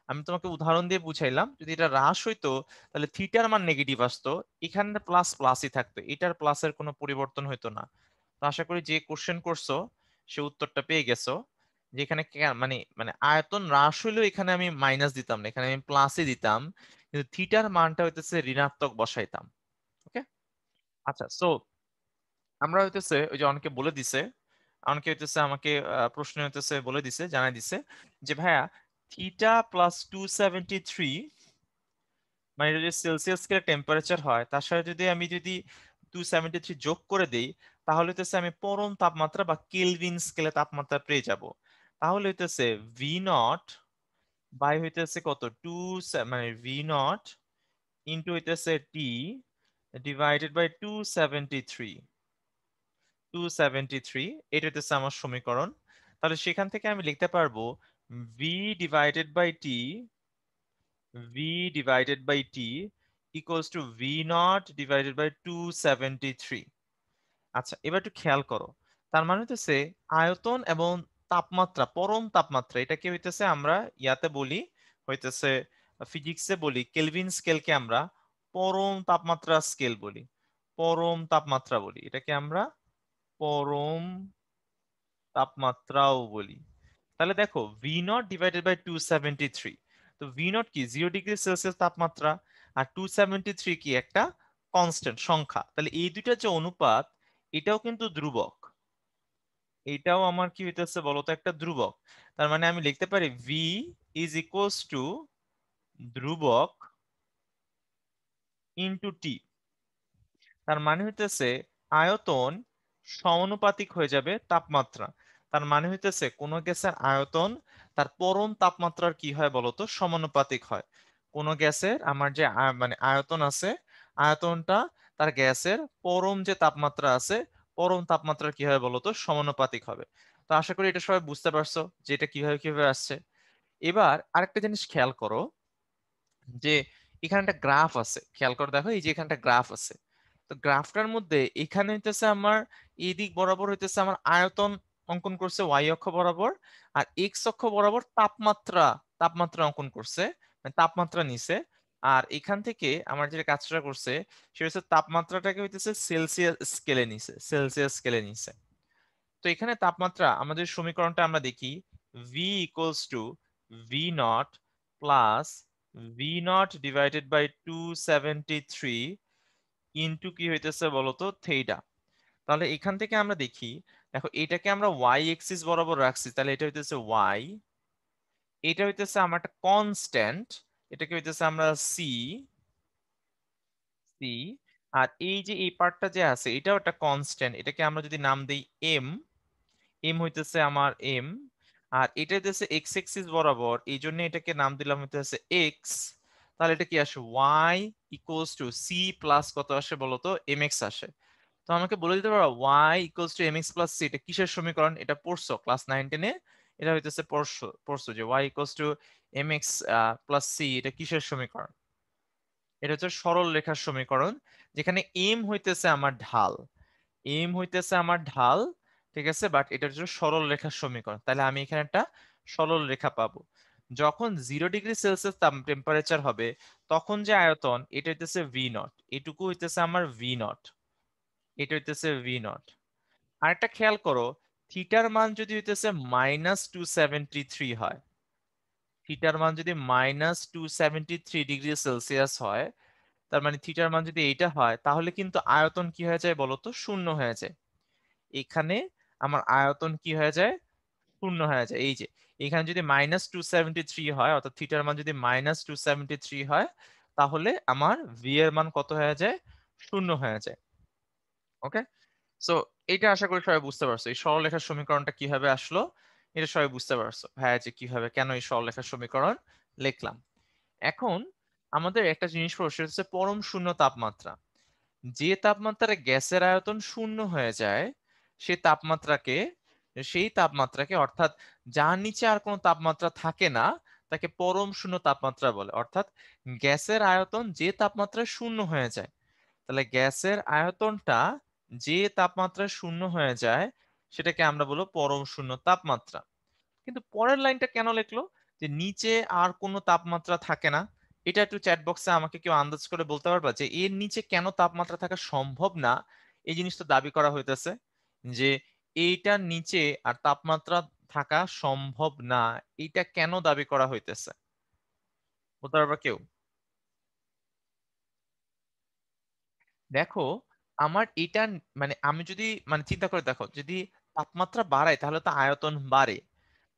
আমি তোমাকে উদাহরণ দিয়ে বুঝাইলাম, যদি এটা হ্রাস হইতো তাহলে থিটার মান নেগেটিভ আসতো, এখানে প্লাস প্লাসই থাকতো, এটার প্লাসের কোনো পরিবর্তন হইতো না। তো আশা করি যে কোশ্চেন করছো সে উত্তরটা পেয়ে গেছো, যে এখানে মানে মানে আয়তন হ্রাস হইলেও এখানে আমি মাইনাস দিতাম না, এখানে আমি প্লাসই দিতাম, কিন্তু থিটার মানটা হইতেছে ঋণাত্মক বসাইতাম। ওকে। আচ্ছা, সো আমরা হইতেছে ওই যে অনেকে বলে দিছে, অনেকে হইতেছে আমাকে প্রশ্ন হইতেছে বলে দিছে, জানাই দিছে যে ভাইয়া থিটা প্লাস 273, মানে এটা যদি সেলসিয়াস স্কেলে টেম্পারেচার হয় তার সাথে যদি আমি 273 যোগ করে দেই তাহলে হইতেছে আমি পরম তাপমাত্রা বা কেলভিন স্কেলে তাপমাত্রা পেয়ে যাব। তাহলে হইতেছে ভি নট বাই হইতেছে কত মানে ভি নট ইন্টু হইতেছে টি ডিভাইডেড বাই 273, এটা হচ্ছে আমার সমীকরণ। তাহলে সেখান থেকে আমি লিখতে পারবো V divided by T, V divided by T equals to V not divided by 273। আচ্ছা, এবার একটু খেয়াল করো, তার মানে হচ্ছে আয়তন এবং তাপমাত্রা, পরম তাপমাত্রা, এটাকে হইতেছে আমরা ইয়াতে বলি হইতেছে ফিজিক্সে বলি কেলভিন স্কেলকে আমরা পরম তাপমাত্রা স্কেল বলি, পরম তাপমাত্রা বলি, এটাকে আমরা পরম তাপমাত্রাও বলি। তাহলে দেখো ভি নট ডিভাইডেড বাই 273, তো ভি নট কি 0 ডিগ্রি সেলসিয়াস তাপমাত্রা, আর 273 কি একটা কনস্ট্যান্ট সংখ্যা, তাহলে এই দুইটার যে অনুপাত এটাও কিন্তু ধ্রুবক, এটাও আমার কি হইতেছে বলতো একটা ধ্রুবক। তার মানে আমি লিখতে পারি ভি ইজ ইকুয়ালস টু ধ্রুবক ইন্টু টি। তার মানে হইতেছে আয়তন সমানুপাতিক হয়ে যাবে তাপমাত্রা। তার মানে হইতেছে কোন গ্যাসের আয়তন তার পরম তাপমাত্রার কি হয় বলতো সমানুপাতিক হয়। কোন গ্যাসের আমার যে মানে আয়তন আছে, আয়তনটা তার গ্যাসের পরম যে তাপমাত্রা আছে, পরম তাপমাত্রার কি হয় বলতো সমানুপাতিক হবে। তো আশা করি এটা সবাই বুঝতে পারছো যে এটা কিভাবে কিভাবে আসছে। এবার আরেকটা জিনিস খেয়াল করো যে এখানে একটা গ্রাফ আছে, খেয়াল করে দেখো এই যে এখানে একটা গ্রাফ আছে। তো গ্রাফটার মধ্যে এখানে হইতেছে আমার এই দিক বরাবর হইতেছে আমার আয়তন অঙ্কন করছে ওয়াই অক্ষ বরাবর, আর এক্স অক্ষ বরাবর তাপমাত্রা, তাপমাত্রা অঙ্কন করছে, মানে তাপমাত্রা নিছে। আর এখান থেকে আমার যে কাজটা করছে সেটা হচ্ছে তাপমাত্রাটাকে হইতেছে সেলসিয়াস স্কেলে নিছে, সেলসিয়াস স্কেলে নিছে। তো এখানে তাপমাত্রা আমাদের সমীকরণটা আমরা দেখি V equals to V not plus V not divided by 273 into কি হইতেছে বলতো থিটা। তাহলে এখান থেকে আমরা দেখি, দেখো এটাকে আমরা ওয়াই এক্সিস বরাবর রাখছি, তাহলে এটা হইতেছে ওয়াই, এটা হইতেছে আমার একটা কনস্ট্যান্ট, এটাকে হইতেছে আমরা সি, সি, আর এই যে এই পার্টটা যে আছে এটাও একটা কনস্ট্যান্ট, এটাকে আমরা যদি নাম দেই এম, এম হইতেছে আমার এম, আর এটা হইতেছে এক্স এক্সিস বরাবর এই জন্য এটাকে নাম দিলাম হইতেছে এক্স। তাহলে এটা কি আসে Y equals to C plus কত আসে বলতো এম এক্স আসে। তো আমাকে বলে দিতে পারো Y equals to M X plus C এটা কিসের সমীকরণ? এটা পড়ছো ক্লাস 9-10-এ, এটা হইতেছে পড়ছো পড়ছো যে Y equals to M X plus C এটা কিসের সমীকরণ? এটা হচ্ছে সরল রেখার সমীকরণ, যেখানে এম হইতেছে আমার ঢাল, এম হইতেছে আমার ঢাল, ঠিক আছে, বাট এটার জন্য সরল রেখার সমীকরণ, তাহলে আমি এখানে একটা সরল রেখা পাবো। যখন 0 ডিগ্রি সেলসিয়াস টেম্পারেচার হবে তখন যে আয়তন এটা হইতেছে ভি নট, এটুকু হইতেছে আমার ভি নট, এটা হইতেছে ভি নট। আরেকটা খেয়াল করো, থিটার মান যদি হইতেছে -273 হয়, থিটার মান যদি -273 ডিগ্রি সেলসিয়াস হয়, তার মানে থিটার মান যদি এইটা হয়, তাহলে কিন্তু আয়তন কি হয়ে যায় বলতো? শূন্য হয়ে যায়। এখানে আমার আয়তন কি হয়ে যায়? শূন্য হয়ে যায়। এই যে এখানে যদি -273 হয়, অর্থাৎ থিটার মান যদি -273 হয়, তাহলে আমার ভি এর মান কত হয়ে যায়? শূন্য হয়ে যায়। ওকে, সো এটা আশা করি সবাই বুঝতে পারছো। এই সরলরেখার সমীকরণটা কিভাবে আসলো এটা সবাই বুঝতে পারছো। হ্যাঁ, যে কিভাবে কেন এই সরলরেখার সমীকরণ লিখলাম। এখন আমাদের একটা জিনিস পড়ছে, সেটা হচ্ছে পরম শূন্য তাপমাত্রা। যে তাপমাত্রায় গ্যাসের আয়তন শূন্য হয়ে যায়, সে তাপমাত্রাকে সেই তাপমাত্রাকে অর্থাৎ যার নিচে আর কোনো তাপমাত্রা থাকে না, তাকে পরম শূন্য তাপমাত্রা বলে। অর্থাৎ গ্যাসের আয়তন যে তাপমাত্রায় শূন্য হয়ে যায়, তাহলে গ্যাসের আয়তনটা যে তাপমাত্রায় শূন্য হয়ে যায়, সেটাকে আমরা বলবো পরম শূন্য তাপমাত্রা। কিন্তু পরের লাইনটা কেন লিখলো যে নিচে আর কোনো তাপমাত্রা থাকে না? এটা একটু চ্যাট বক্সে আমাকে কেউ আন্দাজ করে বলতে পারবা যে এর নিচে কেন তাপমাত্রা থাকা সম্ভব না? এই জিনিসটা দাবি করা হইতেছে যে এইটার নিচে আর তাপমাত্রা থাকা সম্ভব না, এইটা কেন দাবি করা হইতেছে? বলতে পারবা কেউ? দেখো, আমার এটা মানে আমি যদি মানে চিন্তা করে দেখো, যদি তাপমাত্রা বাড়ায় তাহলে তো আয়তন বাড়ে।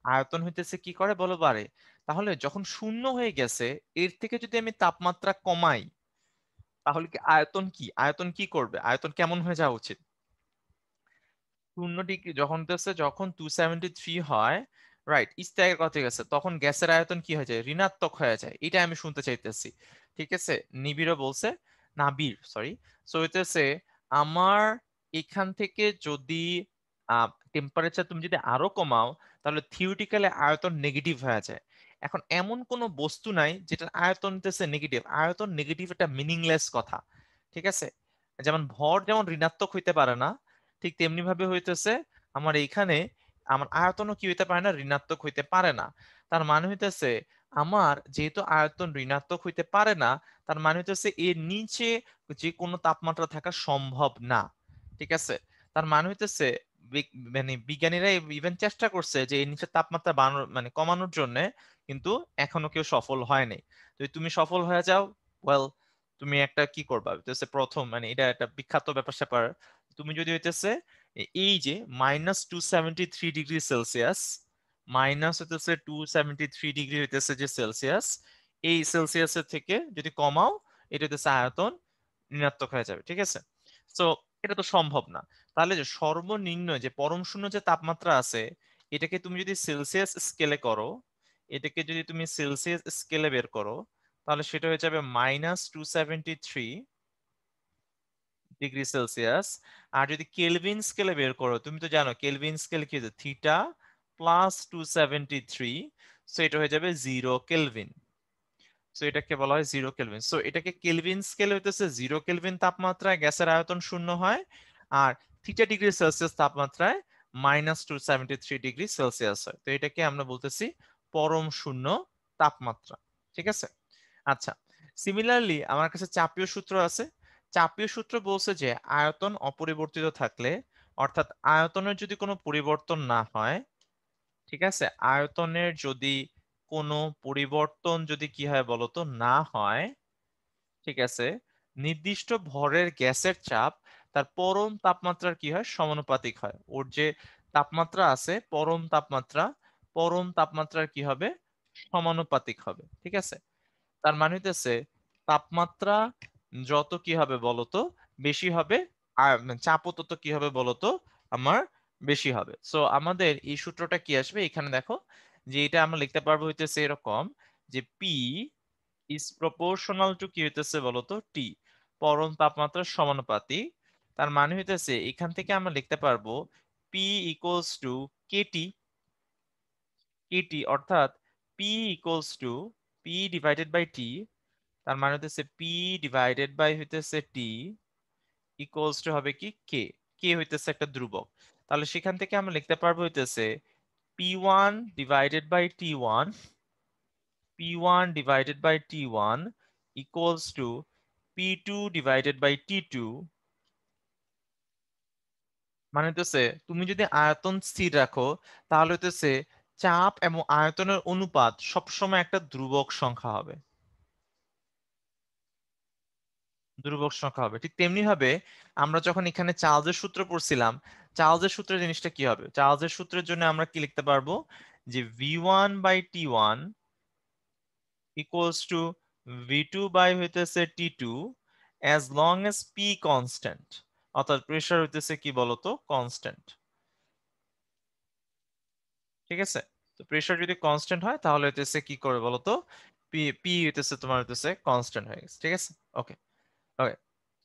আয়তন হইতেছে কি করে বলো? বাড়ে। তাহলে যখন শূন্য হয়ে গেছে, এর থেকে যদি আমি তাপমাত্রা কমাই, তাহলে কি আয়তন কি আয়তন কি করবে? আয়তন কেমন হয়ে যাওয়া উচিত? 0 ডিগ্রি যখন হতেছে, যখন 273 হয়, রাইট, স্থির কথা গেছে, তখন গ্যাসের আয়তন কি হয়ে যায়? ঋণাত্মক হয়ে যায়। এটা আমি শুনতে চাইতেছি। ঠিক আছে, নিবিড়ও বলছে, নাবির সরি। সো হইতেছে আমার এখান থেকে যদি টেম্পারেচার তুমি যদি আরো কমাও, তাহলে থিওরিটিক্যালি আয়তন নেগেটিভ হয়ে যায়। এখন এমন কোনো বস্তু নাই যেটার আয়তন হতেছে নেগেটিভ। আয়তন নেগেটিভ একটা মিনিংলেস কথা। ঠিক আছে, যেমন ভর যেমন ঋণাত্মক হইতে পারে না, ঠিক তেমনি ভাবে হইতেছে আমার এইখানে আমার আয়তনও কি হইতে পারে না? ঋণাত্মক হইতে পারে না। তার মানে হইতেছে আমার যেহেতু আয়তন ঋণাত্মক হইতে পারে না, তার মানে হইতেছে এর নিচে যে কোনো তাপমাত্রা থাকা সম্ভব না। ঠিক আছে, তার মানে হইতেছে মানে বিজ্ঞানীরা ইভেন চেষ্টা করছে যে এর নিচে তাপমাত্রা বাড়ানোর মানে কমানোর জন্য, কিন্তু এখনো কেউ সফল হয় নাই। যদি তুমি সফল হয়ে যাও, ওয়েল, তুমি একটা কি করবা হইতেছে প্রথম, মানে এটা একটা বিখ্যাত ব্যাপার স্যাপার। তুমি যদি হইতেছে এই যে -273 ডিগ্রি সেলসিয়াস, মাইনাস হইতেছে 273 ডিগ্রি হইতেছে যে সেলসিয়াস, এই সেলসিয়াসের থেকে যদি কমাও, এটা হইতেছে আয়তন ঋণাত্মক হয়ে যাবে। ঠিক আছে, তো এটা তো সম্ভব না। তাহলে যে সর্বনিম্ন যে পরম শূন্য যে তাপমাত্রা আছে, এটাকে তুমি যদি সেলসিয়াস স্কেলে করো, এটাকে যদি তুমি সেলসিয়াস স্কেলে বের করো, তাহলে সেটা হয়ে যাবে -273 ডিগ্রি সেলসিয়াস। আর যদি কেলভিন স্কেলে বের করো, তুমি তো জানো কেলভিন স্কেল কি, থিটা প্লাস 273, সো এটা হয়ে যাবে 0 কেলভিন। সো এটাকে বলা হয় 0 কেলভিন। সো এটাকে কেলভিন স্কেল হইতেছে 0 কেলভিন তাপমাত্রায় গ্যাসের আয়তন শূন্য হয়, আর θ ডিগ্রি সেলসিয়াস তাপমাত্রায় -273 ডিগ্রি সেলসিয়াস হয়। তো এটাকে আমরা বলতেছি পরম শূন্য তাপমাত্রা। ঠিক আছে, আচ্ছা। সিমিলারলি আমার কাছে চাপীয় সূত্র আছে। চাপীয় সূত্র বলছে যে আয়তন অপরিবর্তিত থাকলে, অর্থাৎ আয়তনের যদি কোনো পরিবর্তন না হয়, ঠিক আছে, আয়তনের যদি কোনো পরিবর্তন যদি কি হয় বলতো না হয়, ঠিক আছে, নির্দিষ্ট ভরের গ্যাসের চাপ তার পরম তাপমাত্রার কি হয়? সমানুপাতিক হয়। ওর যে তাপমাত্রা আছে পরম তাপমাত্রার কি হবে? সমানুপাতিক হবে। ঠিক আছে, তার মানে হইতেছে তাপমাত্রা যত কি হবে বলতো বেশি হবে, আর চাপও তত কি হবে বলতো আমার বেশি হবে। সো আমাদের এই সূত্রটা কি আসবে এখানে দেখো, যে এটা আমরা লিখতে পারবো হইতেছে এরকম, যে পি ইজ প্রপোর্শনাল টু কি হইতেছে বলতো? টি, পরম তাপমাত্রার সমানুপাতিক। তার মানে হইতেছে এখান থেকে আমরা লিখতে পারবো P equals to KT. KT অর্থাৎ P equals to P divided by T. তার মানে হইতেছে পি ডিভাইডেড বাই হইতেছে টি ইকুয়ালস টু হবে কি কে। কে হইতেছে একটা ধ্রুবক। তাহলে সেখান থেকে আমরা লিখতে পারবো হইতেছে P1 divided by T1, P1 divided by T1 equals to P2 divided by T2। মানে হইতেছে তুমি যদি আয়তন স্থির রাখো, তাহলে হইতেছে চাপ এবং আয়তনের অনুপাত সবসময় একটা ধ্রুবক সংখ্যা হবে, ধ্রুবক সংখ্যা হবে। ঠিক তেমনি ভাবে আমরা যখন এখানে চার্লসের সূত্র পড়ছিলাম, চার্লসের সূত্রের জিনিসটা কি হবে? চার্লসের সূত্রের জন্য আমরা কি লিখতে পারবো যে v1/t1 ইকুয়ালস টু v2 হইতেছে t2 as long as p constant, অর্থাৎ প্রেসার হইতেছে কি বলতো কনস্ট্যান্ট। ঠিক আছে, তো প্রেসার যদি কনস্ট্যান্ট হয় তাহলে হইতেছে কি করে বলতো, পি পি হইতেছে তোমার হইতেছে কনস্ট্যান্ট হয়ে গেছে। ঠিক আছে, ওকে ওকে।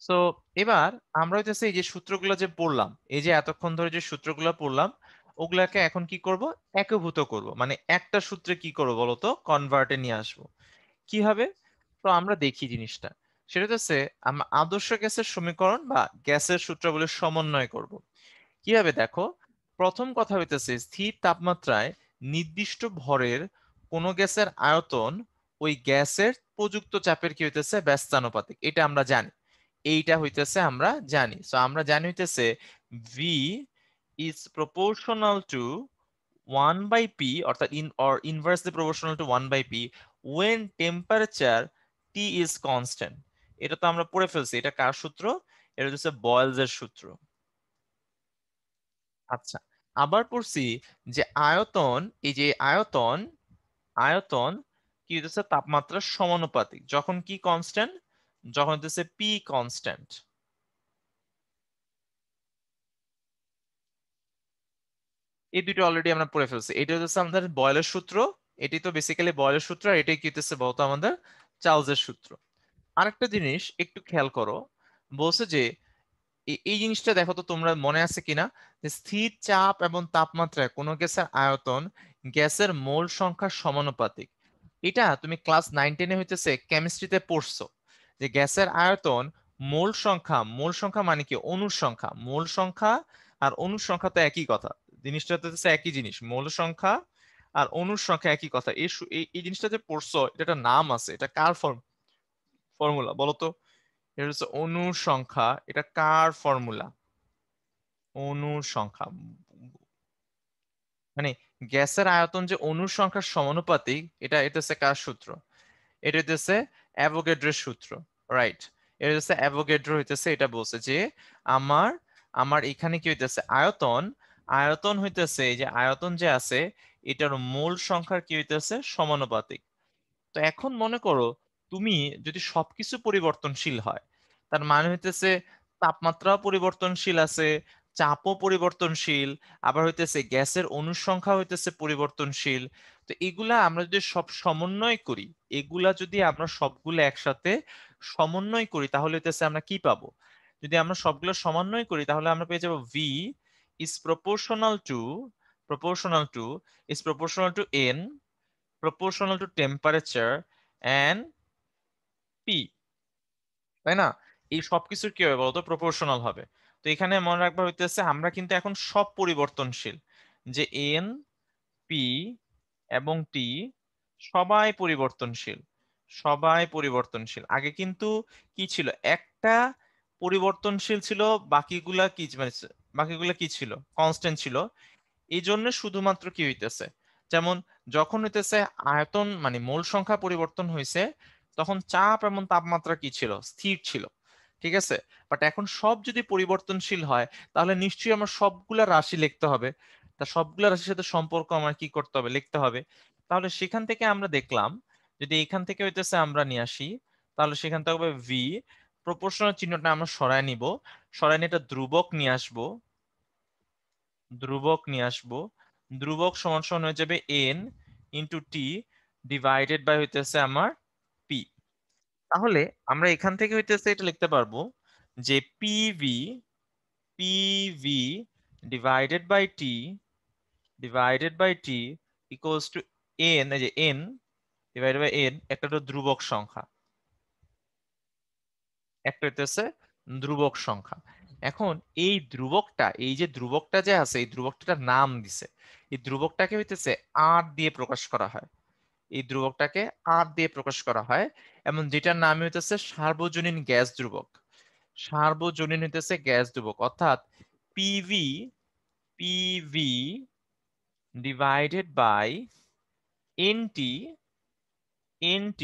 সো এবার আমরা হইতেছে এই যে সূত্রগুলো যে পড়লাম, এই যে এতক্ষণ ধরে যে সূত্রগুলো পড়লাম, ওগুলাকে এখন কি করব, একীভূত করব, মানে একটা সূত্রে কি করব বলতো, কনভার্টে নিয়ে আসবো। কিভাবে? তো আমরা দেখি জিনিসটা, সেটা হচ্ছে আমরা আদর্শ গ্যাসের সমীকরণ বা গ্যাসের সূত্রাবলী সমন্বয় করব। কিভাবে দেখো, প্রথম কথা হইতেছে স্থির তাপমাত্রায় নির্দিষ্ট ভরের কোন গ্যাসের আয়তন ওই গ্যাসের প্রযুক্ত চাপের কি হইতেছে ব্যস্তানুপাতিক, এটা আমরা জানি। এইটা হইতেছে আমরা জানি, সো আমরা জানি হইতেছে V is proportional to 1/p, অর্থাৎ inversely proportional to 1/p when temperature T is constant। এটা তো আমরা পড়ে ফেলছি, এটা কার সূত্র? এটা হচ্ছে বয়েলস এর সূত্র। আচ্ছা, আবার পড়ছি যে আয়তন, এই যে আয়তন, আয়তন কি হচ্ছে তাপমাত্রার সমানুপাতিক যখন কি কনস্ট্যান্ট, যখন হচ্ছে পি কনস্ট্যান্ট। এই দুটো অলরেডি আমরা পড়ে ফেলছি, এটা হচ্ছে আমাদের বয়েলের সূত্র। এটি তো বেসিক্যালি বয়েলের সূত্র, আর এটাই কি হচ্ছে বলতো আমাদের চার্লসের সূত্র। আরেকটা জিনিস একটু খেয়াল করো, বলছে যে এই জিনিসটা দেখো তো তোমরা মনে আছে কিনা, যে স্থির চাপ এবং তাপমাত্রায় কোনো গ্যাসের আয়তন গ্যাসের মোল সংখ্যার সমানুপাতিক। এটা তুমি ক্লাস 9-10-এ হইতেছে কেমিস্ট্রিতে পড়ছো, যে গ্যাসের আয়তন মোল সংখ্যা, মোল সংখ্যা মানে কি অণুর সংখ্যা, মোল সংখ্যা আর অণুর সংখ্যা তো একই কথা, জিনিসটা হচ্ছে একই জিনিস, মোল সংখ্যা আর অণুর সংখ্যা একই কথা। এই জিনিসটা যে পড়ছো, এটা একটা নাম আছে, এটা কার ফর্মুলা বলো তো? এটা হচ্ছে অণুর সংখ্যা, এটা কার ফর্মুলা? অণুর সংখ্যা, মানে গ্যাসের আয়তন যে অণুর সংখ্যার সমানুপাতিক, এটা হচ্ছে কার সূত্র? এটা হইতেছে অ্যাভোগাড্রোর সূত্র, রাইট? এটা হচ্ছে অ্যাভোগাড্রো হইতেছে এটা বলছে যে আমার আমার এখানে কি হইতেছে আয়তন, আয়তন হইতেছে এই যে আয়তন যে আছে এটার মোল সংখ্যার কি হইতেছে সমানুপাতিক। তো এখন মনে করো তুমি যদি সবকিছু পরিবর্তনশীল হয়, তার মানে হইতেছে তাপমাত্রাও পরিবর্তনশীল আছে, চাপও পরিবর্তনশীল, আবার হইতেছে গ্যাসের অনুসংখ্যা হইতেছে পরিবর্তনশীল। তো এগুলা আমরা যদি সব সমন্বয় করি, এগুলা যদি আমরা সবগুলো একসাথে সমন্বয় করি তাহলে হইতেছে আমরা কি পাবো? যদি আমরা সবগুলো সমন্বয় করি তাহলে আমরা পেয়ে যাবো V is proportional to N, proportional to temperature and P, তাই না? এই সবকিছুর কি হবে বলতো, প্রপোর্শনাল হবে। তো এখানে মনে রাখবা হইতেছে আমরা কিন্তু এখন সব পরিবর্তনশীল, যে এন, পি এবং টি সবাই পরিবর্তনশীল, সবাই পরিবর্তনশীল। আগে কিন্তু কি ছিল, একটা পরিবর্তনশীল ছিল, বাকিগুলা কি মানে বাকিগুলা কি ছিল, কনস্ট্যান্ট ছিল। এই জন্য শুধুমাত্র কি হইতেছে, যেমন যখন হইতেছে আয়তন মানে মোল সংখ্যা পরিবর্তন হয়েছে, তখন চাপ এবং তাপমাত্রা কি ছিল, স্থির ছিল। ঠিক আছে, বাট এখন সব যদি পরিবর্তনশীল হয় তাহলে নিশ্চয়ই আমার সবগুলা রাশি লিখতে হবে, তা সবগুলা রাশির সাথে সম্পর্ক আমার কি করতে হবে, লিখতে হবে। তাহলে সেখান থেকে আমরা দেখলাম, যদি এখান থেকে হইতেছে আমরা নিয়ে আসি, তাহলে সেখান থেকে হবে ভি, প্রপোর্শনাল চিহ্নটা আমরা সরায় নিব, সরায় নিয়ে এটা ধ্রুবক নিয়ে আসবো, ধ্রুবক নিয়ে আসবো, ধ্রুবক সমান সমান হয়ে যাবে N into T divided by হইতেছে আমার পি। তাহলে আমরা এখান থেকে হইতেছে এটা লিখতে পারবো যে PV divided by T equals to N, এই যে এন ডিভাইডেড বাই এন একটা হলো ধ্রুবক সংখ্যা, একটা হইতেছে ধ্রুবক সংখ্যা। এখন এই ধ্রুবকটা, এই যে ধ্রুবকটা যে আছে, এই ধ্রুবকটার নাম দিছে, এই ধ্রুবকটাকে হইতেছে আর দিয়ে প্রকাশ করা হয়, এই ধ্রুবকটাকে আর দিয়ে প্রকাশ করা হয়, এবং যেটার নাম হইতেছে সার্বজনীন গ্যাস ধ্রুবক, সার্বজনীন হইতেছে গ্যাস ধ্রুবক, অর্থাৎ PV PV divided by NT NT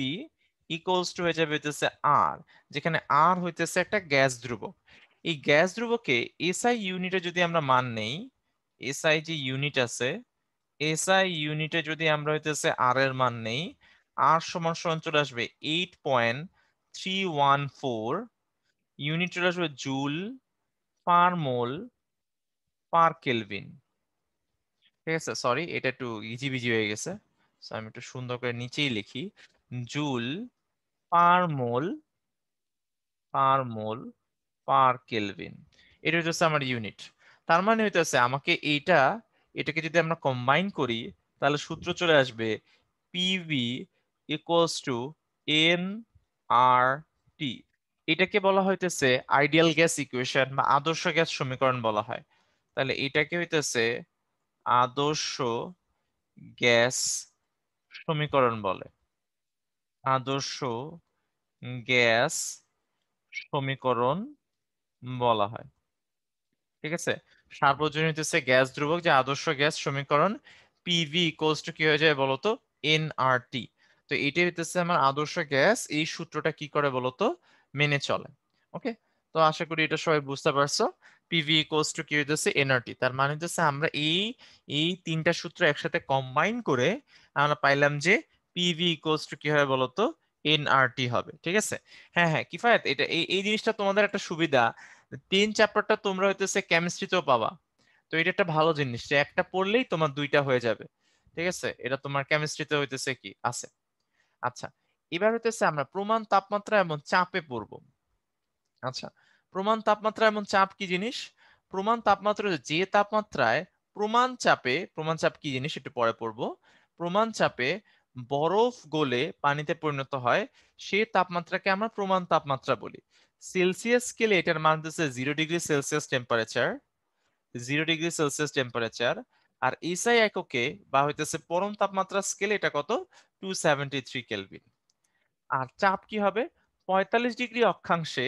equals to হয়ে যাবে হইতেছে আর, যেখানে আর হইতেছে একটা গ্যাস ধ্রুবক। এই গ্যাস ধ্রুবকে এসআই ইউনিটে যদি আমরা মান নেই, এসআই যে ইউনিট আছে, এসআই ইউনিটে যদি আমরা হইতেছে আর এর মান নেই, আর সমান সমান চলে আসবে 8.314, ইউনিট চলে আসবে জুল পার মোল পার কেলভিন। ঠিক আছে, সরি এটা একটু ইজি বিজি হয়ে গেছে, So আমি একটু সুন্দর করে নিচেই লিখি, জুল পার মোল পার মোল পার কেলভিন। এটা হচ্ছে আমার ইউনিট। তার মানে হইতেছে আমাকে এটাকে যদি আমরা কম্বাইন করি, তাহলে সূত্র চলে আসবে পিভি ইকুয়ালস টু এন আর টি। এটাকে বলা হইতেছে আইডিয়াল গ্যাস ইকুয়েশন বা আদর্শ গ্যাস সমীকরণ বলা হয়। তাহলে এটাকে হইতেছে আদর্শ গ্যাস সমীকরণ বলে, আদর্শ গ্যাস সমীকরণ বলা হয়। ঠিক আছে, সার্বজনীন হচ্ছে গ্যাস ধ্রুবক যে আদর্শ গ্যাস সমীকরণ, পিভি ইকুয়ালস টু কি হয়ে যায় বলতো, এনআরটি। তো এটাই হচ্ছে আমার আদর্শ গ্যাস, এই সূত্রটা কি করে বলতো, মেনে চলে। ওকে, তো আশা করি এটা সবাই বুঝতে পারছো। পিভি ইকুয়ালস টু কি হইতেছে এনআরটি, তার মানে হচ্ছে আমরা এই এই তিনটা সূত্র একসাথে কম্বাইন করে আমরা পাইলাম যে পিভি ইকুয়ালস টু কি হয় বলতো, এনআরটি হবে। ঠিক আছে, হ্যাঁ হ্যাঁ কিফায়েত, এটা এই জিনিসটা তোমাদের একটা সুবিধা, 3 চ্যাপ্টারটা তোমরা হইতেছে কেমিস্ট্রিতেও পাবা। তো এটা একটা ভালো জিনিস যে একটা পড়লেই তোমার দুইটা হয়ে যাবে। ঠিক আছে, এটা তোমার কেমিস্ট্রিতে হইতেছে কি আছে। আচ্ছা, এবার হইতেছে আমরা প্রমাণ তাপমাত্রা এবং চাপে পড়বো। আচ্ছা, প্রমাণ তাপমাত্রা এবং চাপ কি জিনিস? প্রমাণ তাপমাত্রা হচ্ছে যে তাপমাত্রায় প্রমাণ চাপ কি জিনিস একটু পরে পড়বো। প্রমাণ চাপে বরফ গলে পানিতে পরিণত হয়, সে তাপমাত্রাকে আমরা প্রমাণ তাপমাত্রা বলি। সেলসিয়াস স্কেলে এটার মান হচ্ছে 0 degree Celsius temperature, 0 degree Celsius temperature. আর এসআই এককে বা হইতেছে পরম তাপমাত্রা স্কেলে এটা কত, 273 কেলভিন। আর চাপ কি হবে, 45 ডিগ্রি অক্ষাংশে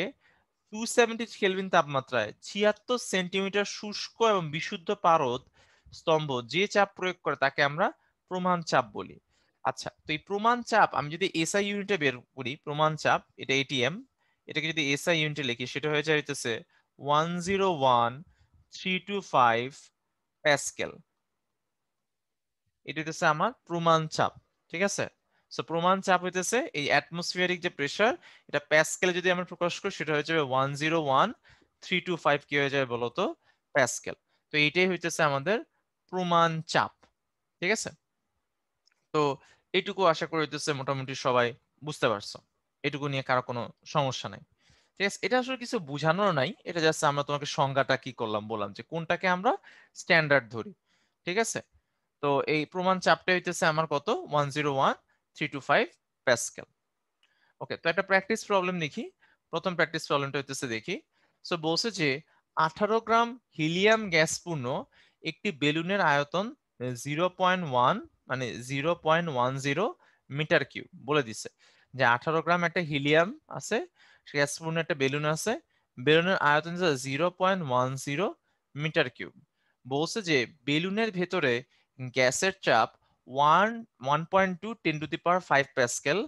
270 কেলভিন তাপমাত্রায় 76 সেন্টিমিটার শুষ্ক এবং বিশুদ্ধ পারদ স্তম্ভ যে চাপ প্রয়োগ করে তাকে আমরা প্রমাণ চাপ বলি। আচ্ছা, তো এই প্রমাণ চাপ আমি যদি এসআই ইউনিটে বের করি, প্রমাণ চাপ এটা এটিএম, এটাকে যদি এসআই ইউনিটে লিখি সেটা হয়ে যায় হইতেছে 101,325 প্যাসকেল। এটা হইতেছে আমার প্রমাণ চাপ। ঠিক আছে, সো প্রমাণ চাপ হইতেছে এই অ্যাটমসফিয়ারিক যে প্রেসার, এটা প্যাসকেলে যদি আমরা প্রকাশ করি সেটা হয়ে যাবে 101,325 কি হয়ে যাবে বলতো, প্যাসকেল। তো এইটাই হইতেছে আমাদের প্রমাণ চাপ। ঠিক আছে, তো এইটুকু আশা করি হইতেছে মোটামুটি সবাই বুঝতে পারছো, এটুকু নিয়ে কারো কোনো সমস্যা নাই। ঠিক আছে, এটা আসলে কিছু বোঝানোর নাই, এটা জাস্ট আমরা তোমাকে সংজ্ঞাটা কি করলাম বললাম যে কোনটাকে আমরা স্ট্যান্ডার্ড ধরি। ঠিক আছে, তো এই প্রমাণ চাপটা হইতেছে আমার কত, 101,325 প্যাসকেল। ওকে, তো একটা প্র্যাকটিস প্রবলেম দেখি। প্রথম প্র্যাকটিস প্রবলেমটা হইতেছে দেখি। সো বলছে যে 18 গ্রাম হিলিয়াম গ্যাস পূর্ণ একটি বেলুনের আয়তন 0.1 মানে 0.10 মিটার কিউব বলে দিছে। যে 18 গ্রাম একটা হিলিয়াম আছে, গ্যাস পূর্ণ একটা বেলুন আছে, বেলুনের আয়তন 0.10 মিটার কিউব। বলছে যে বেলুনের ভেতরে গ্যাসের চাপ 1.2 10⁵ প্যাসকেল।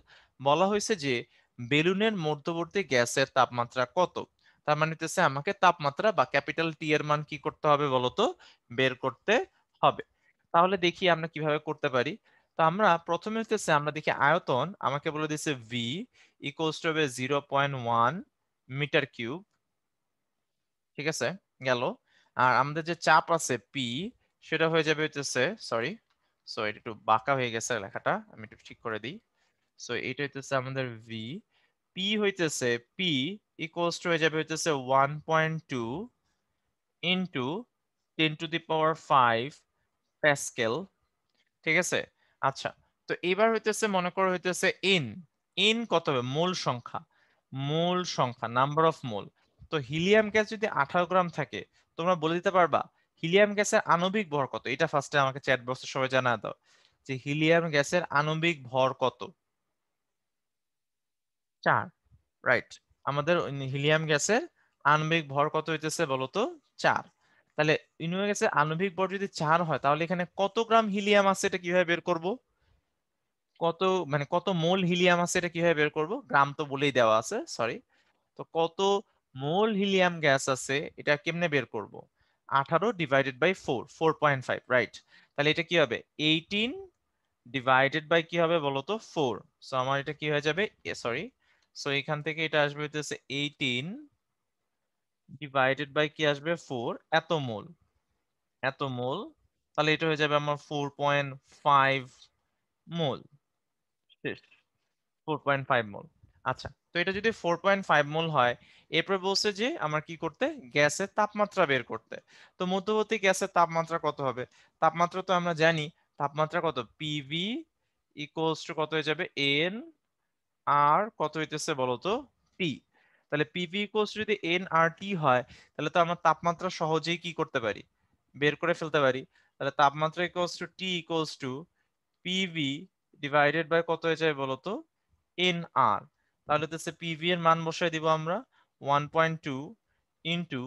বলা হয়েছে যে বেলুনের মধ্যবর্তী গ্যাসের তাপমাত্রা কত। তার মানে হচ্ছে আমাকে তাপমাত্রা বা ক্যাপিটাল টি এর মান কি করতে হবে বলতো, বের করতে হবে। তাহলে দেখি আমরা কিভাবে করতে পারি। তো আমরা প্রথমে হচ্ছে আমরা দেখি আয়তন আমাকে বলে দিচ্ছে ভি ইকুয়ালস টু হবে 0.1 মিটার কিউব। ঠিক আছে, গেল। আর আমাদের যে চাপ আছে পি, সেটা হয়ে যাবে হচ্ছে, সরি সো এটা একটু বাঁকা হয়ে গেছে লেখাটা, আমি একটু ঠিক করে দিই। সো এটা হইতেছে আমাদের ভি, পি হইতেছে পি ইকুয়ালস টু হয়ে যাবে হইতেছে 1.2 ইন্টু 10⁵ প্যাসকেল। ঠিক আছে, আচ্ছা, তো এবার হইতেছে মনে করো হইতেছে ইন, ইন কত হবে, মোল সংখ্যা, মোল সংখ্যা নাম্বার অফ মোল। তো হিলিয়াম গ্যাস যদি 18 গ্রাম থাকে, তোমরা বলে দিতে পারবা হিলিয়াম গ্যাসের আণবিক ভর কত? এটা ফার্স্টে আমাকে চ্যাট বক্সে সবাই জানা দাও যে হিলিয়াম গ্যাসের আণবিক ভর কত। 4, রাইট। আমাদের হিলিয়াম গ্যাসের আণবিক ভর কত হইতেছে বলতো, 4। তাহলে ইউনিভার্সিটি গ্যাসের আণবিক ভর যদি 4 হয় তাহলে এখানে কত গ্রাম হিলিয়াম আছে এটা কিভাবে বের করব? কত মানে কত মোল হিলিয়াম আছে এটা কিভাবে বের করব? গ্রাম তো বলেই দেওয়া আছে, সরি। তো কত মোল হিলিয়াম গ্যাস আছে এটা কেমনে বের করব? 18 ডিভাইডেড বাই 4, 4.5, রাইট। তাহলে এটা কি হবে? 18 ডিভাইডেড বাই কি হবে বলো তো? 4। সো আমার এটা কি হয়ে যাবে? সরি, সো এখান থেকে এটা আসবে হচ্ছে 18 ডিভাইডেড বাই কি আসবে? 4, এত মোল, এত মোল। তাহলে এটা হয়ে যাবে আমার 4.5 মোল। শেষ, 4.5 মোল। আচ্ছা, তো এটা যদি 4.5 মোল হয়, এরপর বলছে যে আমার কি করতে? গ্যাসের তাপমাত্রা বের করতে। তো মধ্যবর্তী গ্যাসের তাপমাত্রা কত হবে? তাপমাত্রা তো আমরা জানি, তাপমাত্রা কত? পিভি ইকুয়ালস টু কত হয়ে যাবে? এন আর কত হইতেছে বলতো? টি। তাহলে পিভি ইকুয়ালস যদি এন আর টি হয়, তাহলে তো আমরা তাপমাত্রা সহজেই কি করতে পারি? বের করে ফেলতে পারি। তাহলে তাপমাত্রা equals to T equals to PV divided by কত হয়ে যায় বলতো? N R. তাহলে হচ্ছে পিভি এর মান বসাই দিব আমরা 1.2 ইন্টু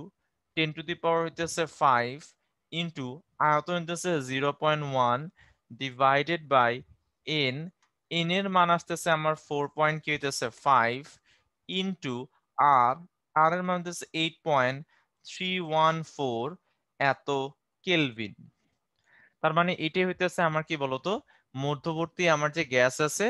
10⁻⁵ ইন্টু আয়তন হইতেছে 0.1 ডিভাইডেড বাই এন। এন এর মান আসতেছে আমার 4.5 ইন্টু আর, আর এর মান হচ্ছে 8.314 এত কেলভিন। তার মানে এটাই হইতেছে আমার কি বলতো? মধ্যবর্তী আমার যে গ্যাস আছে,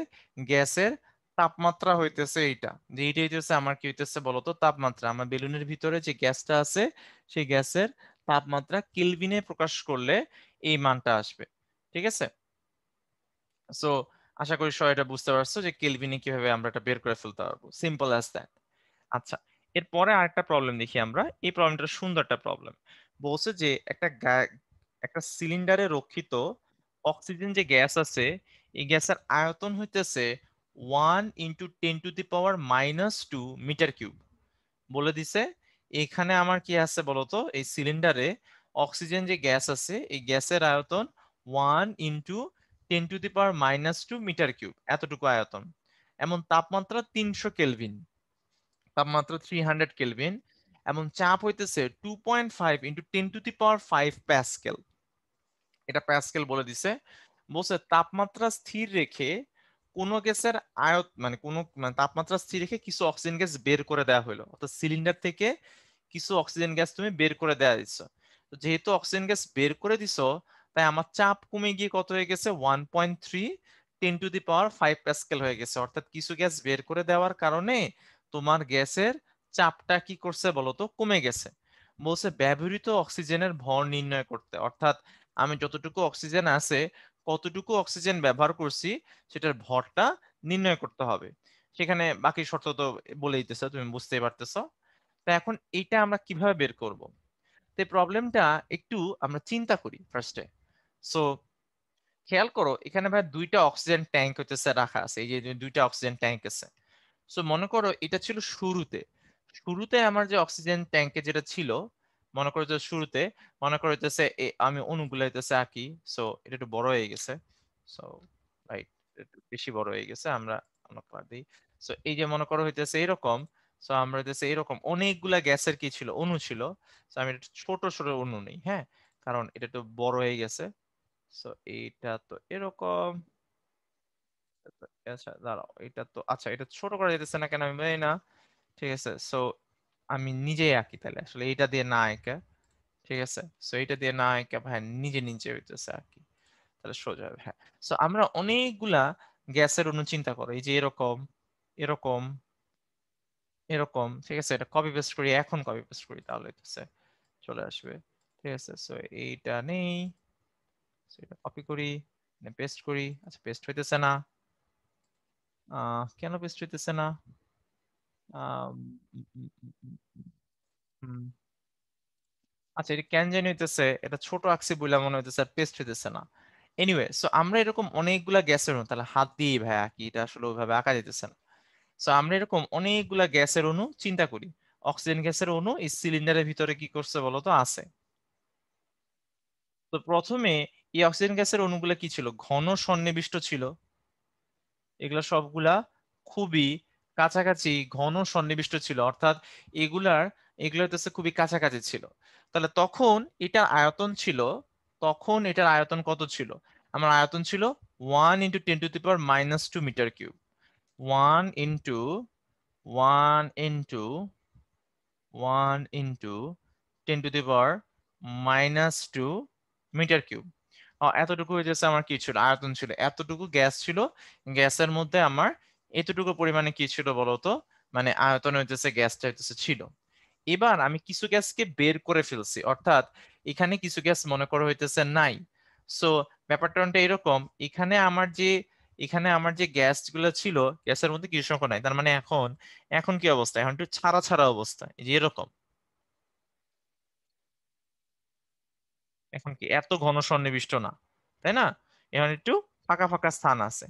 গ্যাসের তাপমাত্রা হইতেছে এইটা, যে এইটা হইতেছে আমার কি হইতেছে বলতো? তাপমাত্রা। আমার বেলুনের ভিতরে যে গ্যাসটা আছে সেই গ্যাসের তাপমাত্রা কেলভিনে প্রকাশ করলে এই মানটা আসবে। ঠিক আছে? সো আশা করি সবাই এটা বুঝতে পারছো যে কেলভিনে কিভাবে আমরা এটা বের করে ফেলতে পারবো, সিম্পল অ্যাজ দ্যাট। আচ্ছা, এরপরে আরেকটা প্রবলেম দেখি আমরা। এই প্রবলেমটা সুন্দর একটা প্রবলেম। বলছে যে একটা সিলিন্ডারে রক্ষিত অক্সিজেন যে গ্যাস আছে, এই গ্যাসের আয়তন হইতেছে 1 × 10⁻⁻² মিটার কিউব। বলে দিছে এখানে আমার কি আছে বলতো? এই সিলিন্ডারে অক্সিজেন যে গ্যাস আছে এই গ্যাসের আয়তন 1 × 10⁻⁻² মিটার কিউব, এতটুকু আয়তন। এমন তাপমাত্রা 300 কেলভিন, তাপমাত্রা 300 কেলভিন। এমন চাপ হইতেছে 2.5 × 10⁵ প্যাসকেল। এটা প্যাসকেল বলে দিছে। বলছে তাপমাত্রা স্থির রেখে কোন গ্যাসের মানে তাপমাত্রা স্থির রেখে কিছু অক্সিজেন গ্যাস বের করে দেওয়া হলো, অর্থাৎ সিলিন্ডার থেকে কিছু অক্সিজেন গ্যাস তুমি বের করে দেওয়া দিচ্ছ। তো যেহেতু অক্সিজেন গ্যাস বের করে দিছো, তাই আমার চাপ কমে গিয়ে কত হয়ে গেছে? 1.3 × 10⁵ প্যাসকেল হয়ে গেছে। অর্থাৎ কিছু গ্যাস বের করে দেওয়ার কারণে তোমার গ্যাসের চাপটা কি করছে বলতো? কমে গেছে। বলছে ব্যবহৃত অক্সিজেনের ভর নির্ণয় করতে, অর্থাৎ আমি যতটুকু অক্সিজেন আছে কতটুকু অক্সিজেন ব্যবহার করছি সেটার ভরটা নির্ণয় করতে হবে। সেখানে বাকি শর্ত তো বলে দিতেছে, তুমি বুঝতেই পারতেছো। তা এখন এইটা আমরা কিভাবে বের করব? তো প্রবলেমটা একটু আমরা চিন্তা করি ফার্স্টে। সো খেয়াল করো, এখানে ভাই দুইটা অক্সিজেন ট্যাঙ্ক হইতেছে রাখা আছে, এই যে দুইটা অক্সিজেন ট্যাঙ্ক আছে। সো মনে করো এটা ছিল শুরুতে, শুরুতে আমার যে অক্সিজেন ট্যাঙ্কে যেটা ছিল, মনে করো যে শুরুতে, মনে করো হইতেছে আমি অণুগুলো হইতেছে আঁকি। সো এটা একটু বড় হয়ে গেছে, সো রাইট, একটু বেশি বড় হয়ে গেছে, আমরা অন্য কালার দিই। সো এই যে মনে করো হইতেছে এরকম। সো আমরা হইতেছে এরকম অনেকগুলা গ্যাসের কি ছিল? অণু ছিল। সো আমি একটু ছোট ছোট অণু নেই, হ্যাঁ, কারণ এটা একটু বড় হয়ে গেছে। সো এইটা তো এরকম। আচ্ছা দাঁড়াও, এটা তো আচ্ছা, এটা ছোট করা যেতেছে না কেন আমি জানি না। ঠিক আছে, সো আমি নিজেই আঁকি তাহলে, আসলে এইটা দিয়ে না আঁকা। ঠিক আছে, সো এইটা দিয়ে না আঁকা ভাই নিজে নিজে হইতেছে আঁকি, তাহলে সোজা হবে। হ্যাঁ, সো আমরা অনেকগুলা গ্যাসের অণু চিন্তা করো, এই যে এরকম, এরকম, এরকম। ঠিক আছে, এটা কপি পেস্ট করি, এখন কপি পেস্ট করি তাহলে হইতেছে চলে আসবে। ঠিক আছে, সো এইটা নেই, so এটা কপি করি, পেস্ট করি। আচ্ছা পেস্ট হইতেছে না, কেন পেস্ট হইতেছে না? আম, উম, উম, উম, উম, উম, আচ্ছা এটা কেন জানি হইতেছে, এটা ছোট আঁকছি বলে মনে হইতেছে, আর পেস্ট হইতেছে না। এনিওয়ে, সো আমরা এরকম অনেকগুলা গ্যাসের অণু, তাহলে হাত দিয়ে ভাই আঁকি, এটা আসলে ওইভাবে আঁকা যেতেছে না। সো আমরা এরকম অনেকগুলা গ্যাসের অণু চিন্তা করি। অক্সিজেন গ্যাসের অণু এই সিলিন্ডারের ভিতরে কি করছে বলতো? আছে। তো প্রথমে এই অক্সিজেন গ্যাসের অণুগুলা কি ছিল? ঘন সন্নিবিষ্ট ছিল। এগুলা সবগুলা খুবই কাছাকাছি ঘন সন্নিবিষ্ট ছিল, অর্থাৎ এগুলার এগুলো হচ্ছে খুবই কাছাকাছি ছিল। তাহলে তখন এটার আয়তন ছিল, তখন এটার আয়তন কত ছিল? আমার আয়তন ছিল 1 × 10⁻² metre cube. 1 into 1 into 1 × 10⁻² metre cube. এতটুকু হয়ে যাচ্ছে আমার কি ছিল, আয়তন ছিল। এতটুকু গ্যাস ছিল, গ্যাসের মধ্যে আমার এতটুকু পরিমাণে কি ছিল বলতো, মানে আয়তন হইতেছে গ্যাসটা হইতেছে ছিল। এবার আমি কিছু গ্যাসকে বের করে ফেলছি, অর্থাৎ এখানে কিছু গ্যাস মনে করো হইতেছে নাই। সো ব্যাপারটা এরকম, এখানে আমার যে গ্যাস গুলো ছিল, গ্যাসের মধ্যে কিছু সংখ্যা নাই, তার মানে এখন এখন কি অবস্থা, এখন একটু ছাড়া ছাড়া অবস্থা, এই যে এরকম। এখন কি এত ঘন সন্নিবিষ্ট না, তাই না? এখন একটু ফাঁকা ফাঁকা স্থান আছে,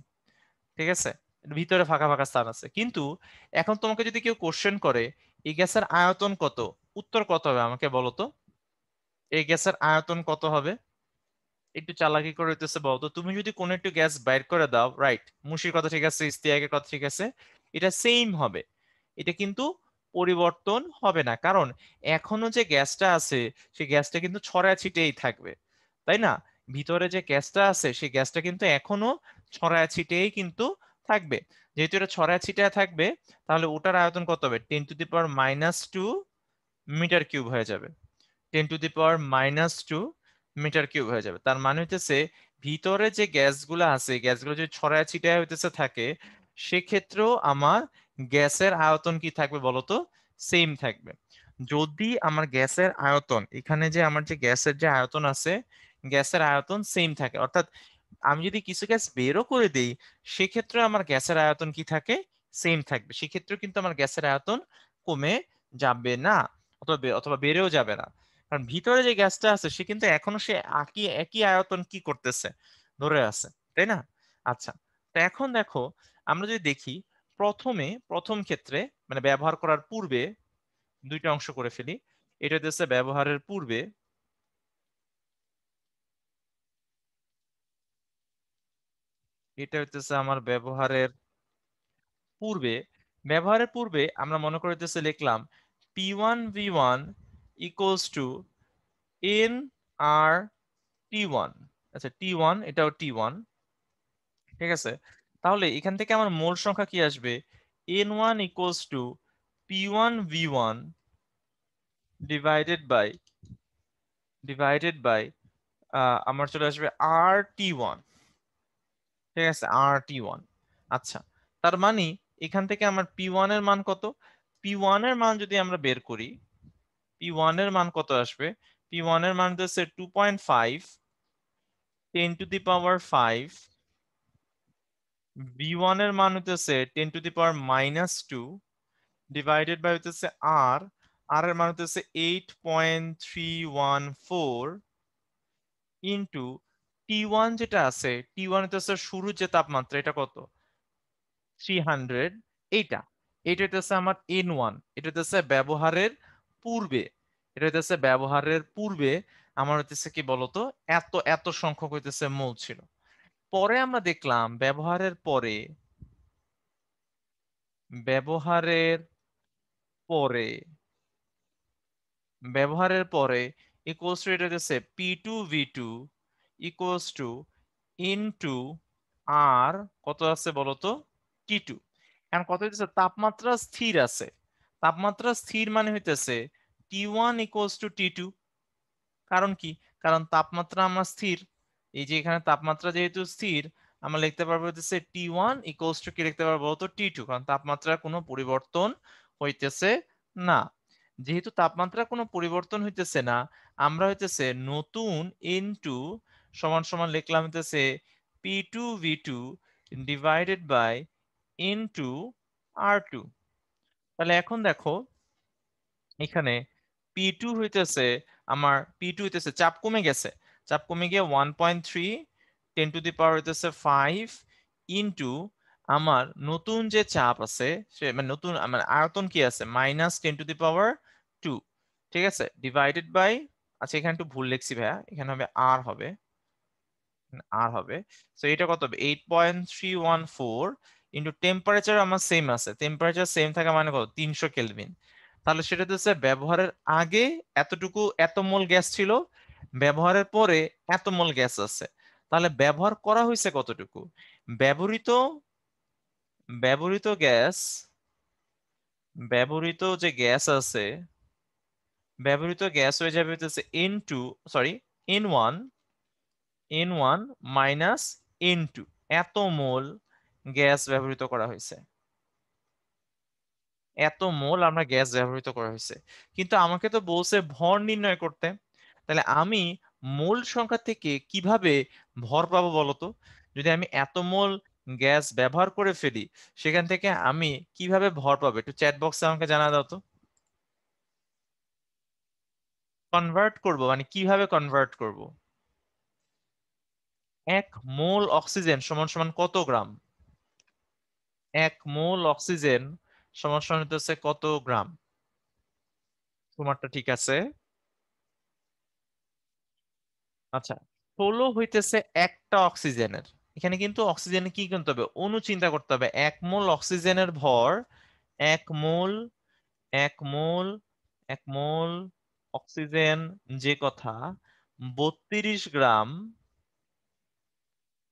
ঠিক আছে, ভিতরে ফাঁকা ফাঁকা স্থান আছে। কিন্তু এখন তোমাকে যদি কেউ কোশ্চেন করে এই গ্যাসের আয়তন কত, উত্তর কত হবে আমাকে বলো তো? এই গ্যাসের আয়তন কত হবে? একটু চালাকি করে হইতেছে বলতো, তুমি যদি কোনো একটু গ্যাস বাইর করে দাও, রাইট, মুশির কথা ঠিক আছে, ইস্তিয়াকের কথা ঠিক আছে, এটা সেম হবে, এটা কিন্তু পরিবর্তন হবে না, কারণ এখনো যে গ্যাসটা আছে সেই গ্যাসটা কিন্তু ছড়ায় ছিটেই থাকবে, তাই না? ভিতরে যে গ্যাসটা আছে সেই গ্যাসটা কিন্তু এখনো ছড়ায় ছিটেই কিন্তু থাকবে। যেহেতু এটা ছড়ায় ছিটায় থাকবে, তাহলে ওটার আয়তন কত হবে? 10⁻² মিটার কিউব হয়ে যাবে। 10⁻² মিটার কিউব হয়ে যাবে। তার মানে হইতেছে ভিতরে যে গ্যাসগুলো আছে, গ্যাসগুলো যদি ছড়ায় ছিটায় হইতেছে থাকে, সেক্ষেত্রেও আমার গ্যাসের আয়তন কি থাকবে বলতো? সেম থাকবে। যদি আমার গ্যাসের আয়তন, এখানে যে আমার যে গ্যাসের যে আয়তন আছে, গ্যাসের আয়তন সেম থাকে, অর্থাৎ আমি যদি কিছু গ্যাস বেরও করে দেই, সেক্ষেত্রে আমার গ্যাসের আয়তন কি থাকে? সেম থাকবে। সেক্ষেত্রে কিন্তু আমার গ্যাসের আয়তন কমে যাবে না, অথবা বেড়েও যাবে না, কারণ ভিতরে যে গ্যাসটা আছে সে কিন্তু এখনো সে একই একই আয়তন কি করতেছে, ধরে আছে, তাই না? আচ্ছা, তো এখন দেখো, আমরা যদি দেখি, প্রথম ক্ষেত্রে মানে ব্যবহার করার পূর্বে, দুইটা অংশ করে ফেলি। এটা হচ্ছে ব্যবহারের পূর্বে, এটা হচ্ছে আমার পূর্বে ব্যবহারের পূর্বে আমরা মনে করতেছে লিখলাম P1V1 equals to nR T1। আচ্ছা, T1, এটাও T1, ঠিক আছে। তাহলে এখান থেকে আমার মোল সংখ্যা কি আসবে? N1 equals to P1V1 divided by আমার চলে আসবে R T1, ঠিক আছে, R T1। আচ্ছা, তার মানে এখান থেকে আমার P1 এর মান কত? P1 এর মান যদি আমরা বের করি, P1 এর মান কত আসবে? P1 এর মান হচ্ছে 2.5 10⁻5, V1 এর মান হচ্ছে 10⁻², ডিভাইডেড বাই হচ্ছে আর, আর এর মান হচ্ছে 8.314, ইন্টু T1 যেটা আছে, T1 হচ্ছে শুরুর যে তাপমাত্রা, এটা কত? 300। এইটা এটা হচ্ছে আমার N1, এটা হচ্ছে ব্যবহারের পূর্বে, এটা হচ্ছে ব্যবহারের পূর্বে আমার হচ্ছে কি বলতো, এত এত সংখ্যক হইতেছে মোল ছিল। পরে আমরা দেখলাম ব্যবহারের পরে ব্যবহারের পরে ইকুয়ালস টু, এটা হচ্ছে P2V2 ইকুয়ালস টু ইনটু আর কত আছে বলতো? T2। এখন কত হইতেছে? তাপমাত্রা স্থির আছে, তাপমাত্রা স্থির মানে হইতেছে T1 ইকুয়ালস টু T2। কারণ কি? কারণ তাপমাত্রা আমার স্থির, এই যে এখানে তাপমাত্রা যেহেতু স্থির, আমরা লিখতে পারবো হচ্ছে T1 ইকুয়ালস টু কি লিখতে পারবো তো T2, কারণ তাপমাত্রার কোনো পরিবর্তন হইতেছে না। যেহেতু তাপমাত্রা কোনো পরিবর্তন হইতেছে না, আমরা হইতেছে নতুন N2 সমান সমান লিখলাম হইতেছে P2V2 divided by N2 R2। তাহলে এখন দেখো, এখানে P2 হইতেছে চাপ কমে গেছে, চাপ কমে গিয়ে 1.3 10⁻⁵ ইন্টু আমার নতুন যে চাপ আছে, সে মানে নতুন আমার আয়তন কি আছে, -10⁻², ঠিক আছে, ডিভাইডেড বাই, আচ্ছা এখানে একটু ভুল লিখছি ভাইয়া, এখানে হবে আর হবে। তো এটা কত হবে? 8.314 ইন্টু টেম্পারেচার আমার সেম আছে, টেম্পারেচার সেম থাকা মানে কত? 300 কেলভিন। তাহলে সেটা হচ্ছে ব্যবহারের আগে এতটুকু এত মোল গ্যাস ছিল, ব্যবহারের পরে এত মোল গ্যাস আছে। তাহলে ব্যবহার করা হয়েছে কতটুকু? ব্যবহৃত ব্যবহৃত গ্যাস ব্যবহৃত যে গ্যাস আছে, ব্যবহৃত গ্যাস হয়ে যাবে হচ্ছে N1 মাইনাস N2। এত মোল গ্যাস ব্যবহৃত করা হয়েছে, এত মোল আমরা গ্যাস ব্যবহৃত করা হয়েছে। কিন্তু আমাকে তো বলছে ভর নির্ণয় করতে, তাহলে আমি মোল সংখ্যা থেকে কিভাবে ভর পাবো বলতো? যদি আমি এত মোল গ্যাস ব্যবহার করে ফেলি, সেখান থেকে আমি কিভাবে ভর পাবো? একটু চ্যাট বক্সে আমাকে জানা দাও তো। কনভার্ট করব মানে কিভাবে কনভার্ট করব? 1 মোল অক্সিজেন সমান সমান কত গ্রাম? 1 মোল অক্সিজেন সমান সমান হচ্ছে কত গ্রাম? তোমারটা ঠিক আছে। আচ্ছা, 16 হইতেছে একটা অক্সিজেনের। এখানে কিন্তু অক্সিজেনে কি করতে হবে? অণু চিন্তা করতে হবে। 1 মোল অক্সিজেনের ভর, 1 মোল 1 মোল 1 মোল অক্সিজেন যে কথা, 32 গ্রাম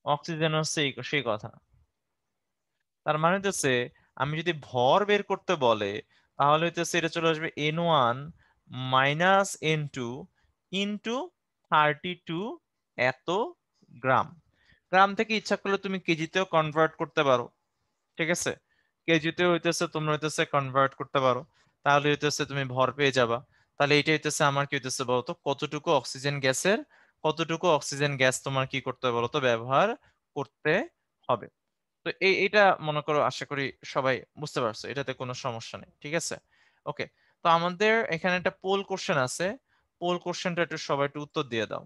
অক্সিজেন হচ্ছে সেই কথা। তার মানে হচ্ছে আমি যদি ভর বের করতে বলে, তাহলে হচ্ছে এটা চলে আসবে N1 মাইনাস N2 ইন্টু 32 এত গ্রাম। গ্রাম থেকে ইচ্ছা করলে তুমি কেজিতেও কনভার্ট করতে পারো, ঠিক আছে? কেজিতে হইতেছে তোমরা হইতেছে কনভার্ট করতে পারো, তাহলে হইতেছে তুমি ভর পেয়ে যাবা। তাহলে এটা হইতেছে আমার কি হইতেছে বলতো, কতটুকু অক্সিজেন গ্যাস তোমার কি করতে হবে বলতো, ব্যবহার করতে হবে। তো এটা মনে করো, আশা করি সবাই বুঝতে পারছো, এটাতে কোনো সমস্যা নেই, ঠিক আছে? ওকে। তো আমাদের এখানে একটা পোল কোশ্চেন আছে, পোল কোশ্চেনটা একটু সবাই একটু উত্তর দিয়ে দাও।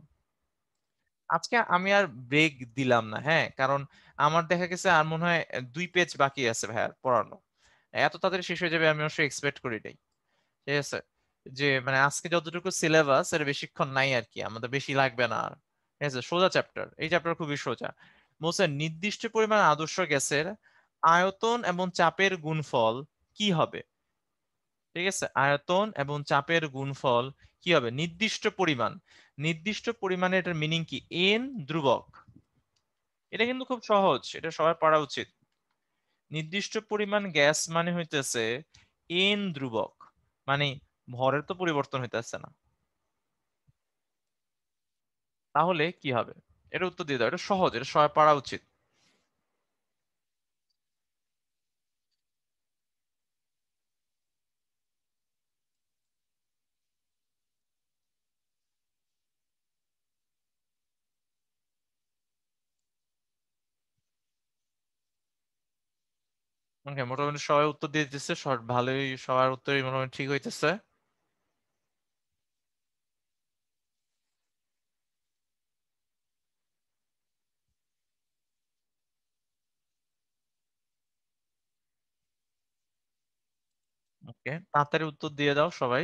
আজকে আমি আর ব্রেক দিলাম না, হ্যাঁ, কারণ আমার দেখা গেছে আর মনে হয় 2 পেজ বাকি আছে ভাইয়ার পড়ানো। এত তাড়াতাড়ি শেষ হয়ে যাবে আমি অবশ্যই এক্সপেক্ট করি নাই, ঠিক আছে? যে মানে আজকে যতটুকু সিলেবাস এর বেশিক্ষণ নাই আর কি, আমাদের বেশি লাগবে না আর। ঠিক আছে, সোজা চ্যাপ্টার, এই চ্যাপ্টার খুবই সোজা। বলছে নির্দিষ্ট পরিমাণ আদর্শ গ্যাসের আয়তন এবং চাপের গুণফল কি হবে? ঠিক আছে, আয়তন এবং চাপের গুণফল কি হবে? নির্দিষ্ট পরিমাণে এটার মিনিং কি? এন ধ্রুবক। এটা কিন্তু খুব সহজ, এটা সবার পড়া উচিত। নির্দিষ্ট পরিমাণ গ্যাস মানে হইতেছে এন ধ্রুবক, মানে ভরের তো পরিবর্তন হইতেছে না। তাহলে কি হবে? এটা উত্তর দিয়ে দাও, এটা সহজ, এটা সবাই পড়া উচিত। ওকে, মোটামুটি সবাই উত্তর দিয়ে দিচ্ছে, ভালোই, সবার উত্তরই মোটামুটি ঠিক হইতেছে। ওকে, তাড়াতাড়ি উত্তর দিয়ে দাও সবাই।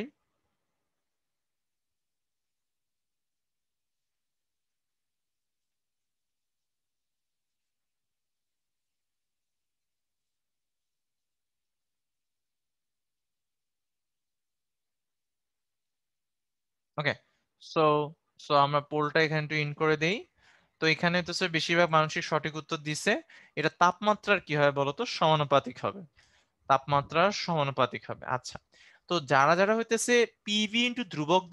ওকে, সো সো আমরা পোলটা এখানে একটু ইন করে দেই। তো এখানে তো স্যার বেশিরভাগ মানুষই সঠিক উত্তর দিছে। এটা তাপমাত্রার কি হবে বলতো, সমানুপাতিক হবে। তাপমাত্রার সমানুপাতিক হবে। আচ্ছা, তো যারা যারা হইতেছে পিভি ইন্টু ধ্রুবক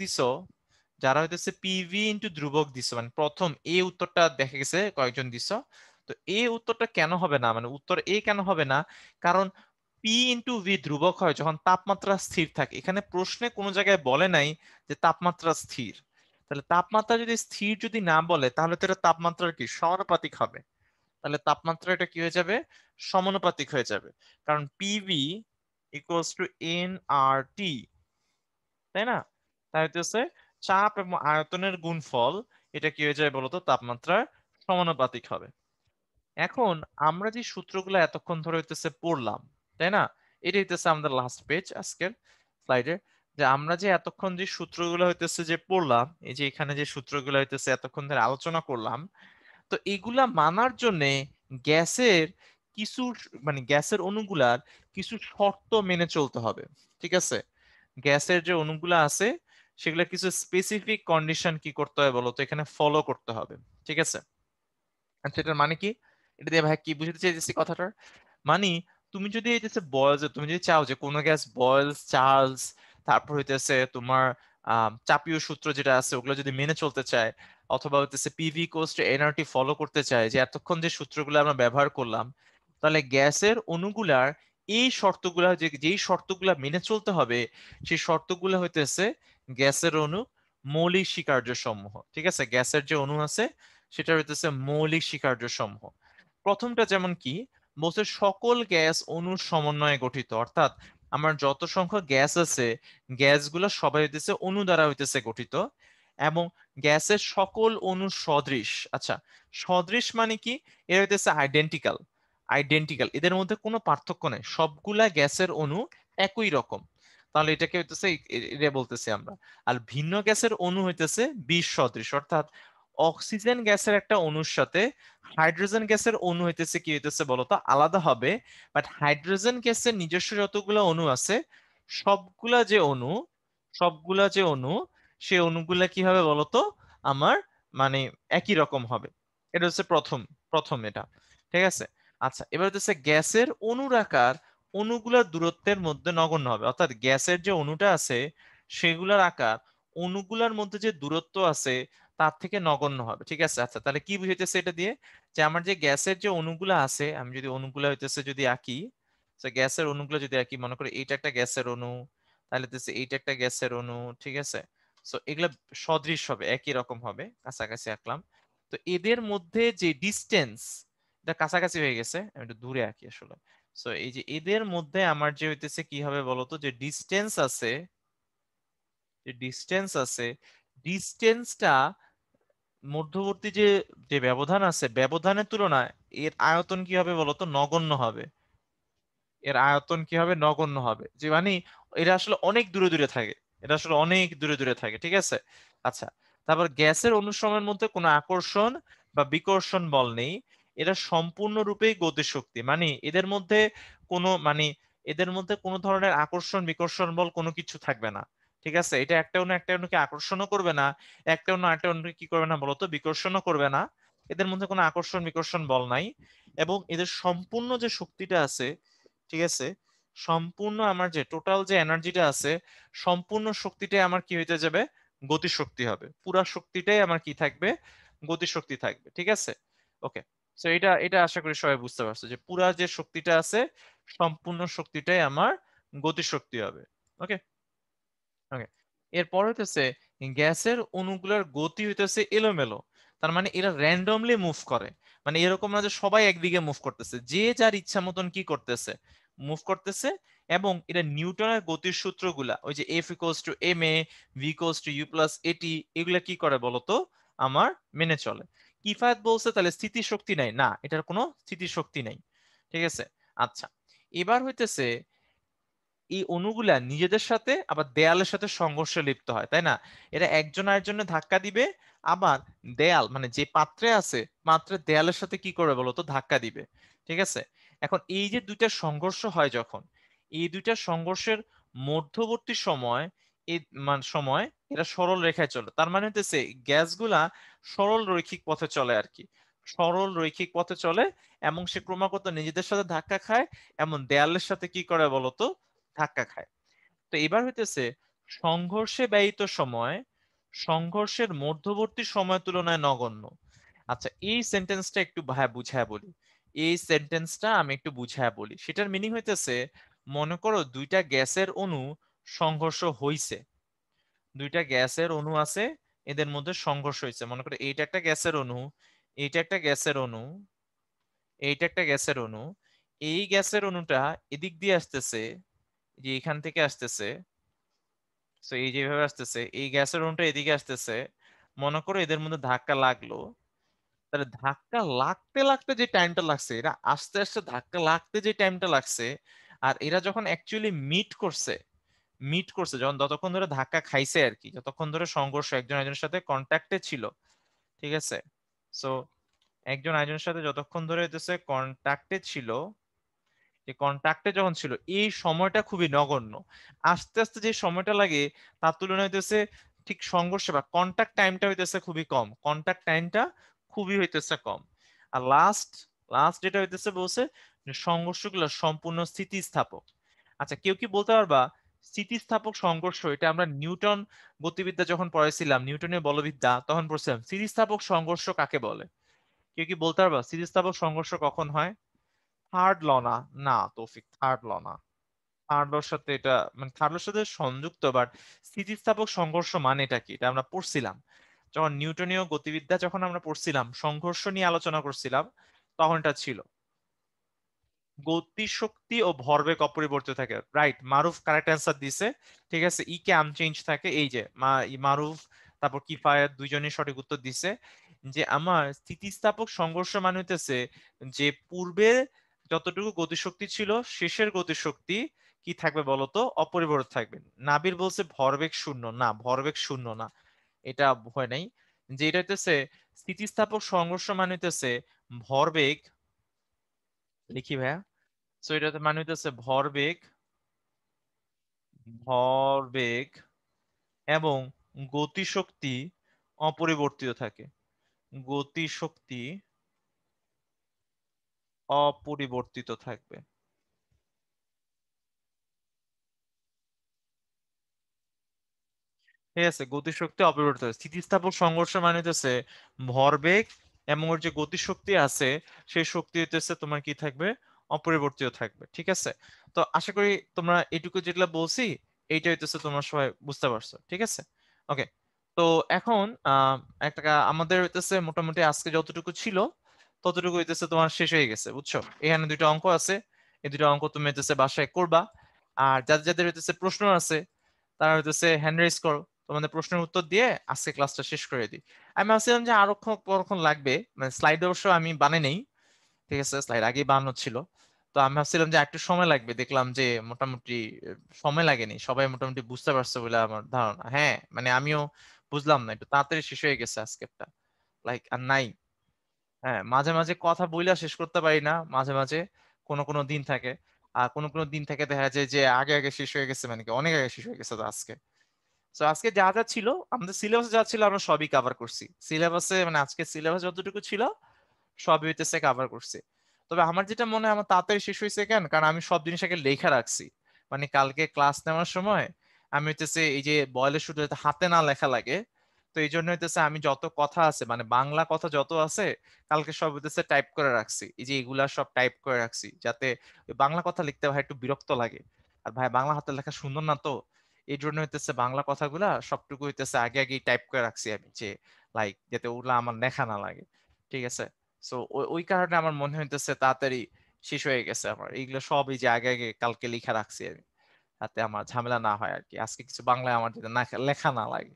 দিছো, মানে প্রথম এ উত্তরটা দেখা গেছে কয়েকজন দিছো। তো এ উত্তরটা কেন হবে না, মানে উত্তর এ কেন হবে না? কারণ পি ইন্টু ভি ধ্রুবক হয় যখন তাপমাত্রা স্থির থাকে। এখানে প্রশ্নে কোনো জায়গায় বলে নাই যে তাপমাত্রা স্থির। তাহলে তাপমাত্রা যদি স্থির যদি না বলে, তাহলে তো এটা তাপমাত্রার কি সমানুপাতিক হবে। তাহলে তাপমাত্রা এটা কি হয়ে যাবে? সমানুপাতিক হয়ে যাবে। কারণ পিভি ইকুয়ালস টু এন আর টি, তাই না? তাই হচ্ছে চাপ এবং আয়তনের গুণফল, এটা কি হয়ে যায় বলতো, তাপমাত্রার সমানুপাতিক হবে। এখন আমরা যে সূত্রগুলো এতক্ষণ ধরে হইতেছে পড়লাম, তাই না? এটা হইতেছে আমাদের লাস্ট পেজ আজকের স্লাইডে। যে আমরা যে এতক্ষণ যে সূত্রগুলো হইতেছে যে পড়লাম, এই যে এখানে যে সূত্রগুলো হইতেছে এতক্ষণ ধরে আলোচনা করলাম, তো এগুলা মানার জন্যে গ্যাসের কিছু, মানে গ্যাসের অণুগুলার কিছু শর্ত মেনে চলতে হবে, ঠিক আছে? গ্যাসের যে অণুগুলো আছে সেগুলো কিছু স্পেসিফিক কন্ডিশন কি করতে হয় বলতো, এখানে ফলো করতে হবে। ঠিক আছে, আচ্ছা এটার মানে কি, এটা দিয়ে ভাই কি বুঝতে চাইতেছি কথাটার মানে, তুমি যদি হইতেছে বয়েলস, তুমি যদি চাও যে কোনো গ্যাস বয়েলস, চার্লস, তারপর হইতেছে তোমার চাপীয় সূত্র যেটা আছে ওগুলো যদি মেনে চলতে চায়, অথবা হইতেছে পিভি কোস্ট এনআরটি ফলো করতে চায়, যে এতক্ষণ যে সূত্রগুলো আমরা ব্যবহার করলাম, তাহলে গ্যাসের অণুগুলার এই শর্তগুলা, যে যেই শর্তগুলা মেনে চলতে হবে, সেই শর্তগুলো হইতেছে গ্যাসের অণু মৌলিক স্বীকার্য সমূহ। ঠিক আছে, গ্যাসের যে অণু আছে সেটা হইতেছে মৌলিক স্বীকার্য সমূহ। প্রথমটা যেমন কি বলছে, সকল গ্যাস অণুর সমন্বয়ে গঠিত, অর্থাৎ আমার যত সংখ্যক গ্যাস আছে গ্যাসগুলো সবাই হইতেছে অণু দ্বারা হইতেছে গঠিত, এবং গ্যাসের সকল অণু সদৃশ। আচ্ছা, সদৃশ মানে কি, এর হইতেছে আইডেন্টিক্যাল, আইডেন্টিক্যাল, এদের মধ্যে কোনো পার্থক্য নেই, সবগুলা গ্যাসের অণু একই রকম, তাহলে এটাকে হইতেছে এটা বলতেছি আমরা। আর ভিন্ন গ্যাসের অণু হইতেছে বিষ সদৃশ, অর্থাৎ অক্সিজেন গ্যাসের একটা অণুর সাথে হাইড্রোজেন গ্যাসের অণু হইতেছে কি হইতেছে বলতো আলাদা হবে, বাট হাইড্রোজেন গ্যাসের নিজস্ব যতগুলো অণু আছে সবগুলা যে অণু, সবগুলা যে অণু, সেই অণুগুলা কি হবে বলতো আমার মানে একই রকম হবে। এটা হচ্ছে প্রথম, প্রথম এটা। ঠিক আছে, আচ্ছা এবার হচ্ছে গ্যাসের অণুর আকার অণুগুলার দূরত্বের মধ্যে নগণ্য হবে, অর্থাৎ গ্যাসের যে অণুটা আছে সেগুলার আকার অণুগুলার মধ্যে যে দূরত্ব আছে তার থেকে নগণ্য হবে। ঠিক আছে, আচ্ছা তাহলে কি বুঝাইতেছে এটা দিয়ে, যে আমার যে গ্যাসের যে অণুগুলো আছে, আমি যদি অণুগুলো হইতেছে যদি আঁকি, তো গ্যাসের অণুগুলো যদি আঁকি, মনে করি এইটা একটা গ্যাসের অণু, তাহলে হইতেছে এইটা একটা গ্যাসের অণু। ঠিক আছে, সো এগুলা সদৃশ হবে, একই রকম হবে, কাছাকাছি আঁকলাম। তো এদের মধ্যে যে ডিস্টেন্স, এটা কাছাকাছি হয়ে গেছে, আমি একটু দূরে আঁকি আসলে। সো এই যে এদের মধ্যে আমার যে হইতেছে কি হবে বলতো, যে ডিস্টেন্স আছে, যে ডিস্টেন্স আছে, ডিস্টেন্সটা মধ্যবর্তী যে যে ব্যবধান আছে ব্যবধানের তুলনায় এর আয়তন কি হবে বলতো, নগণ্য হবে। এর আয়তন কি হবে, নগণ্য হবে, যে মানে এটা আসলে অনেক দূরে দূরে থাকে, এটা আসলে অনেক দূরে দূরে থাকে। ঠিক আছে, আচ্ছা তারপর গ্যাসের অনুসময়ের মধ্যে কোনো আকর্ষণ বা বিকর্ষণ বল নেই, এরা সম্পূর্ণরূপেই গতিশক্তি, মানে এদের মধ্যে কোনো মানে এদের মধ্যে কোনো ধরনের আকর্ষণ বিকর্ষণ বল কোনো কিছু থাকবে না। ঠিক আছে, এটা একটা অণু একটা অণুকে আকর্ষণও করবে না, একটা অণু আরেকটা অণুকে কি করবে না বলতো, বিকর্ষণও করবে না, এদের মধ্যে কোনো আকর্ষণ বিকর্ষণ বল নাই, এবং এদের সম্পূর্ণ যে শক্তিটা আছে, ঠিক আছে, সম্পূর্ণ আমার যে টোটাল যে এনার্জিটা আছে সম্পূর্ণ শক্তিটাই আমার কি হইতে যাবে, গতিশক্তি হবে, পুরা শক্তিটাই আমার কি থাকবে, গতিশক্তি থাকবে। ঠিক আছে, ওকে, সো এটা এটা আশা করি সবাই বুঝতে পারছো, যে পুরা যে শক্তিটা আছে সম্পূর্ণ শক্তিটাই আমার গতিশক্তি হবে। ওকে, ওকে, এরপর হইতেছে গ্যাসের অণুগুলোর গতি হইতেছে এলোমেলো, তার মানে এরা র্যান্ডমলি মুভ করে, মানে এরকম না যে সবাই একদিকে মুভ করতেছে, যে যার ইচ্ছা মতন কি করতেছে, মুভ করতেছে, এবং এটা নিউটনের গতির সূত্রগুলা, ওই যে F equals to M A, V equals to U plus A T, এগুলা কি করে বলতো আমার মেনে চলে। কিফায়েত বলছে তাহলে স্থিতিশক্তি নাই, না এটার কোনো স্থিতিশক্তি নাই। ঠিক আছে, আচ্ছা এবার হইতেছে এই অণুগুলা নিজেদের সাথে আবার দেয়ালের সাথে সংঘর্ষে লিপ্ত হয়, তাই না, এরা একজন আরেকজনের ধাক্কা দিবে, আবার দেয়াল মানে যে পাত্রে আছে পাত্রের দেয়ালের সাথে কি করবে বলতো, ধাক্কা দিবে। ঠিক আছে, এখন এই যে দুইটা সংঘর্ষ হয় যখন, এই দুইটা সংঘর্ষের মধ্যবর্তী সময়, এই সময় এরা সরল রেখায় চলে, তার মানে হচ্ছে গ্যাসগুলা সরল রৈখিক পথে চলে আর কি, সরল রৈখিক পথে চলে, এবং সে ক্রমাগত নিজেদের সাথে ধাক্কা খায়, এমন দেয়ালের সাথে কি করে বলতো, ধাক্কা খায়। তো এবার হইতেছে সংঘর্ষে ব্যয়িত সময় সংঘর্ষের মধ্যবর্তী সময় তুলনায় নগণ্য। আচ্ছা এই সেন্টেন্সটা একটু ভাই বুঝায় বলি, এই সেন্টেন্সটা আমি একটু বুঝায় বলি, সেটার মিনিং হইতেছে, মনে করো দুইটা গ্যাসের অণু সংঘর্ষ হইছে, দুইটা গ্যাসের অণু আছে, এদের মধ্যে সংঘর্ষ হয়েছে, মনে করো এইটা একটা গ্যাসের অণু, এইটা একটা গ্যাসের অণু, এইটা একটা গ্যাসের অণু, এই গ্যাসের অণুটা এদিক দিয়ে আসতেছে, যে এখান থেকে আসতেছে, তো এই যেভাবে আসতেছে এই গ্যাসের অণুটা এদিকে আসতেছে, মনে করো এদের মধ্যে ধাক্কা লাগলো, তাহলে ধাক্কা লাগতে লাগতে যে টাইমটা লাগছে, এরা আস্তে আস্তে ধাক্কা লাগতে যে টাইমটা লাগছে, আর এরা যখন অ্যাকচুয়ালি মিট করছে, মিট করছে যখন যতক্ষণ ধরে ধাক্কা খাইছে আর কি, যতক্ষণ ধরে সংঘর্ষ একজন একজনের সাথে কন্ট্যাক্টে ছিল। ঠিক আছে, সো একজন আরেকজনের সাথে যতক্ষণ ধরে হইতেছে কন্ট্যাক্টে ছিল, যে কন্টাক্টে যখন ছিল এই সময়টা খুবই নগণ্য। আস্তে আস্তে যে সময়টা লাগে তার তুলনায় হইতেছে ঠিক সংঘর্ষ বা কন্টাক্ট টাইমটা হইতেছে খুবই কম, কন্টাক্ট টাইমটা খুবই হইতেছে কম। আর লাস্ট লাস্ট যেটা হইতেছে বলছে যে সংঘর্ষগুলো সম্পূর্ণ স্থিতিস্থাপক। আচ্ছা কেউ কি বলতে পারবা স্থিতিস্থাপক সংঘর্ষ, এটা আমরা নিউটন গতিবিদ্যা যখন পড়াইছিলাম, নিউটনের বলবিদ্যা তখন পড়ছিলাম, স্থিতিস্থাপক সংঘর্ষ কাকে বলে? কেউ কি বলতে পারবা স্থিতিস্থাপক সংঘর্ষ কখন হয়? থার্ড ল না, না তৌফিক থার্ড ল না, থার্ড লর সাথে এটা মানে থার্ড লর সাথে সংযুক্ত, বাট স্থিতিস্থাপক সংঘর্ষ মানে এটা কি এটা আমরা পড়ছিলাম যখন নিউটনীয় গতিবিদ্যা যখন আমরা পড়ছিলাম, সংঘর্ষ নিয়ে আলোচনা করছিলাম, তখন এটা ছিল গতিশক্তি ও ভরবেগ অপরিবর্তিত থাকে। রাইট, মারুফ কারেক্ট অ্যান্সার দিছে। ঠিক আছে, ই কে আনচেঞ্জ থাকে, এই যে মারুফ তারপর কিফায়েত দুইজনই সঠিক উত্তর দিছে যে আমার স্থিতিস্থাপক সংঘর্ষ মানে হইতেছে যে পূর্বে যতটুকু গতিশক্তি ছিল শেষের গতিশক্তি কি থাকবে বলতো, অপরিবর্তিত থাকবে। নাবির বলছে ভরবেগ শূন্য, না ভরবেগ শূন্য না, এটা হয় নাই। যে এটা হইতেছে স্থিতিস্থাপক সংঘর্ষ মানে হইতেছে ভরবেগ, লিখি ভাইয়া, সো এটাতে মানে হইতেছে ভরবেগ, ভরবেগ এবং গতিশক্তি অপরিবর্তিত থাকে, গতিশক্তি অপরিবর্তিত থাকবে। ঠিক আছে, গতিশক্তি অপরিবর্তিত, স্থিতিস্থাপক সংঘর্ষ মানে হইতেছে ভরবেগ এবং ওর যে গতিশক্তি আছে সেই শক্তি হইতেছে তোমার কি থাকবে, অপরিবর্তিত থাকবে। ঠিক আছে, তো আশা করি তোমরা এটুকু যেগুলা বলছি এইটা হইতেছে তোমরা সবাই বুঝতে পারছো। ঠিক আছে, ওকে। তো এখন একটা আমাদের হইতেছে মোটামুটি আজকে যতটুকু ছিল ততটুকু হইতেছে তোমার শেষ হয়ে গেছে, বুঝছো? এখানে দুটো অঙ্ক আছে, এই দুটো অঙ্ক তুমি হইতেছে বাসায় করবা। আর যাদের যাদের হইতেছে প্রশ্ন আছে তারা হইতেছে হ্যান্ড রেজ করো, তোমাদের প্রশ্নের উত্তর দিয়ে আজকে ক্লাসটা শেষ করে দিই। আমি ভাবছিলাম যে আরো কতক্ষণ লাগবে, মানে স্লাইড অবশ্য আমি বানাই নেই, ঠিক আছে, স্লাইড আগেই বানানো ছিল। তো আমি ভাবছিলাম যে একটু সময় লাগবে, দেখলাম যে মোটামুটি সময় লাগেনি, সবাই মোটামুটি বুঝতে পারছে বলে আমার ধারণা। হ্যাঁ মানে আমিও বুঝলাম না, একটু তাড়াতাড়ি শেষ হয়ে গেছে আজকেরটা, লাইক আর নাই। হ্যাঁ মাঝে মাঝে কথা বইলা শেষ করতে পারি না, মাঝে মাঝে কোনো কোনো দিন থাকে, আর কোনো কোনো দিন থেকে দেখা যায় যে আগে আগে শেষ হয়ে গেছে, মানে কি অনেক আগে শেষ হয়ে গেছে। তো আজকে, তো আজকে যা যা ছিল আমাদের সিলেবাসে যা ছিল আমরা সবই কভার করছি, সিলেবাসে মানে আজকে সিলেবাস যতটুকু ছিল সবই হইতেছে কভার করছি। তবে আমার যেটা মনে হয় আমার তাড়াতাড়ি শেষ হয়েছে কেন, কারণ আমি সব জিনিস আগে লেখা রাখছি, মানে কালকে ক্লাস নেওয়ার সময় আমি হইতেছে এই যে বয়লের শুধু যাতে হাতে না লেখা লাগে, তো এই জন্য হইতেছে আমি যত কথা আছে মানে বাংলা কথা যত আছে কালকে সব হইতেছে টাইপ করে রাখছি, এই যে এগুলা সব টাইপ করে রাখছি যাতে ওই বাংলা কথা লিখতে ভাই একটু বিরক্ত লাগে, আর ভাই বাংলা হাতে লেখা সুন্দর না তো, এই জন্য হইতেছে বাংলা কথাগুলা সবটুকু হইতেছে আগে আগে টাইপ করে রাখছি আমি, যে লাইক যাতে ওগুলা আমার লেখা না লাগে। ঠিক আছে, সো ওই কারণে আমার মনে হইতেছে তাড়াতাড়ি শেষ হয়ে গেছে আমার, এইগুলো সব এই যে আগে আগে কালকে লিখা রাখছি আমি, যাতে আমার ঝামেলা না হয় আর কি, আজকে কিছু বাংলায় আমার যাতে না লেখা না লাগে।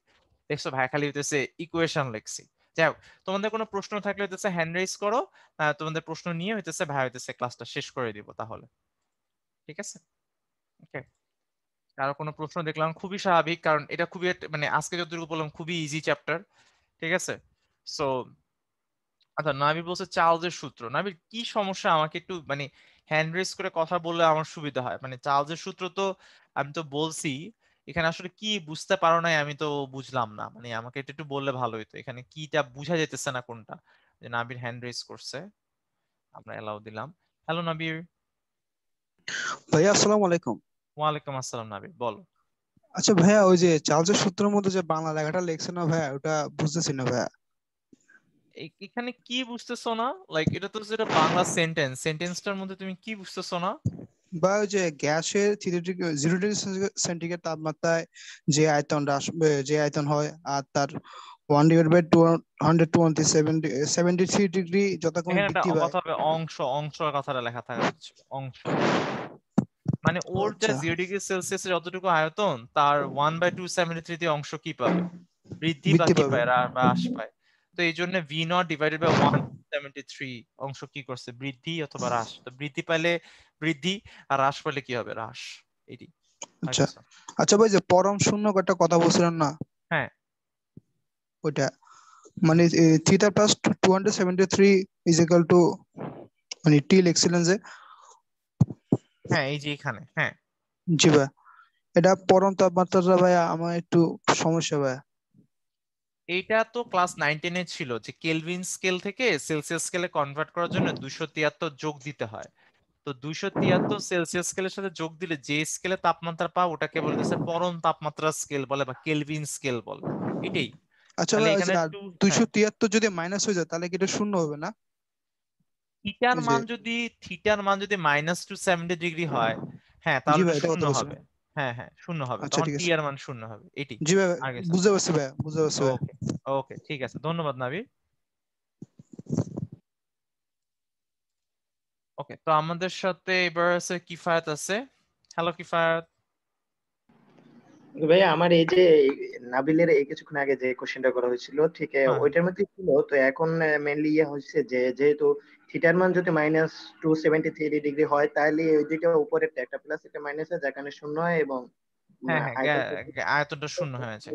দেখছো ভাই খালি হইতেছে ইকুয়েশন লিখছি। যাই হোক, তোমাদের কোনো প্রশ্ন থাকলে হইতেছে হ্যান্ড রেজ করো, তোমাদের প্রশ্ন নিয়ে হইতেছে ভাই হইতেছে ক্লাসটা শেষ করে দিব তাহলে। ঠিক আছে, ওকে। কারো কোনো প্রশ্ন দেখলাম খুবই স্বাভাবিক, কারণ এটা খুবই মানে আজকে যতটুকু বললাম খুবই ইজি চ্যাপ্টার। ঠিক আছে, সো আচ্ছা নাবিল বলছে চার্লসের সূত্র, নাবিল কি সমস্যা আমাকে একটু মানে হ্যান্ড রেজ করে কথা বললে আমার সুবিধা হয়, মানে চার্লসের সূত্র তো আমি তো বলছি, এখানে আসলে কি বুঝতে পারো নাই আমি তো বুঝলাম না, মানে আমাকে এটা একটু বললে ভালো হতো, এখানে কিটা বুঝা যেতেছে না কোনটা। যে নাবির হ্যান্ড রেজ করছে, আমরা এলাও দিলাম। হ্যালো নাবির। ভাইয়া আসসালামু আলাইকুম। ওয়ালাইকুম আসসালাম নাবির, বলো। আচ্ছা ভাইয়া, ওই যে চার্লসের সূত্রের মধ্যে যে বাংলা লেখাটা লিখছে না ভাইয়া, ওটা বুঝতেছি না ভাইয়া। এখানে কি বুঝতেছো না, লাইক এটা তো যেটা বাংলা সেন্টেন্স, সেন্টেন্সটার মধ্যে তুমি কি বুঝতেছো না? বা ওই যে গ্যাসের 0 ডিগ্রি সেন্টিগ্রেড তাপমাত্রায় যে আয়তনটা যে আয়তন হয়, আর তার 1/273 যথাক্রমে এখানে একটা বৃদ্ধি পায়। কথা হবে অংশ, অংশ কথাটা লেখা থাকা উচিত ছিল, অংশ। মানে ও ওর যা আচ্ছা। 0 ডিগ্রি সেলসিয়াসের যতটুকু আয়তন তার 1/273 দিয়ে অংশ কি পাবে, বৃদ্ধি বা বৃদ্ধি কি পাবে। পায়, বা হ্রাস পায়। তো এই জন্য V0/1/73 অংশ কি করছে, বৃদ্ধি অথবা হ্রাস। তো বৃদ্ধি পাইলে বৃদ্ধি, আর হ্রাস পাইলে কি হবে, হ্রাস। এটি আর আচ্ছা কিছু না। আচ্ছা ভাই, যে পরম শূন্য একটা কথা বলছিলেন না, হ্যাঁ, ওইটা মানে theta plus 273 is equal to, মানে টি লিখছিলেন যে হ্যাঁ এই যে এখানে, হ্যাঁ জি ভাই, এটা পরম তাপমাত্রাটা ভাই আমার একটু সমস্যা ভাই। এইটা তো ক্লাস 9-10 এ ছিল যে কেলভিন স্কেল থেকে সেলসিয়াস স্কেলে কনভার্ট করার জন্য 273 যোগ দিতে হয়। তো 273 সেলসিয়াস স্কেলের সাথে যোগ দিলে যে স্কেলে তাপমাত্রা পাও ওটাকে বলতেছে পরম তাপমাত্রা স্কেল বলে বা কেলভিন স্কেল বলে। এটাই। আচ্ছা তাহলে ভাই, এখানে আর টু, হ্যাঁ 273 যদি মাইনাস হয়ে যায় তাহলে কি এটা শূন্য হবে না? থিটার এই যে, মান যদি -270 ডিগ্রি হয়, হ্যাঁ জি তাহলে ভাই ওটা এটা শূন্য কথা বলছি হবে। ভাই। হ্যাঁ হ্যাঁ শূন্য হবে, আচ্ছা তখন ঠিক টি আছে। এর মান শূন্য হবে, এটি জি ভাই, আর কিছু না। বুঝতে পারছি ভাই, বুঝতে পারছি ভাই। ওকে, ওকে ঠিক আছে, ধন্যবাদ নাবির। ওকে, তো আমাদের সাথে এবার আছে কিফায়াত আছে। হ্যালো কিফায়াত। ভাইয়া আমার এই যে নাবিলের এই কিছুক্ষণ আগে যে কোশ্চেনটা করা হয়েছিল ঠিক হ্যাঁ ওইটার মধ্যে ছিল। তো এখন মেনলি ইয়ে হচ্ছে যে যেহেতু থিটার মান যদি -273 ডিগ্রি হয় তাহলে ওই দুইটা উপরে একটা প্লাস একটা মাইনাস হয় যার কারণে শূন্য হয় এবং হ্যাঁ হ্যাঁ আয়তন আয়তনটা শূন্য হয়েছে।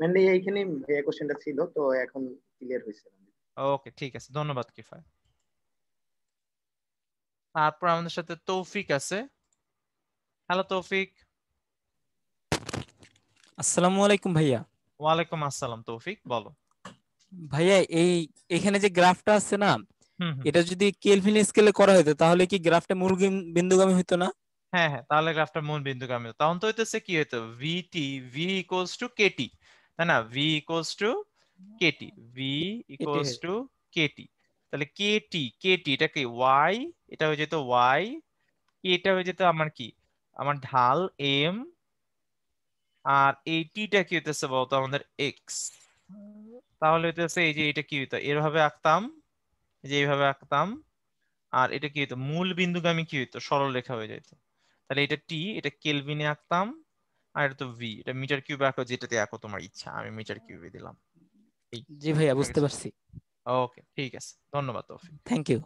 মেনলি এইখানে কোশ্চেনটা ছিল, তো এখন ক্লিয়ার হয়েছে। ওকে ঠিক আছে, ধন্যবাদ কিফায়াত। তারপর আমাদের সাথে তৌফিক আছে। হ্যালো তৌফিক। আসসালামু আলাইকুম ভাইয়া। ওয়ালাইকুম আসসালাম তৌফিক, বলো। ভাইয়া এই এখানে যে গ্রাফটা আছে না, হুম হুম। এটা যদি কেলভিন স্কেলে করা হতো তাহলে কি গ্রাফটা মূল বিন্দুগামী হতো না? হ্যাঁ হ্যাঁ, তাহলে গ্রাফটা মূল বিন্দুগামী হতো। তখন তো হইতেছে কি হইতো, V T V equals to K T, তাই না? V equals to K T, V এটাই ইকুয়ালস হয়। To K T. তাহলে কেটি, কেটি এটা কি ওয়াই, এটা হয়ে যেত ওয়াই, এটা হয়ে যেত আমার কি, আমার ঢাল এম, আর এই টিটা কি হইতেছে বলতো আমাদের এক্স। তাহলে হইতেছে এই যে এটা কি হইতো, এভাবে আঁকতাম, এই যে এইভাবে আঁকতাম, আর এটা কি হইতো মূল বিন্দুগামী কি হইতো, সরল রেখা হয়ে যেত। তাহলে এটা টি, এটা কেলভিনে আঁকতাম, আর এটা তো ভি, এটা মিটার কিউবে আঁকো, যেটাতে আঁকো তোমার ইচ্ছা, আমি মিটার কিউবে দিলাম। এই জি ভাইয়া, হয়ে বুঝতে গেছে। পারছি। ওকে ঠিক আছে, ধন্যবাদ তৌফিক। Thank you.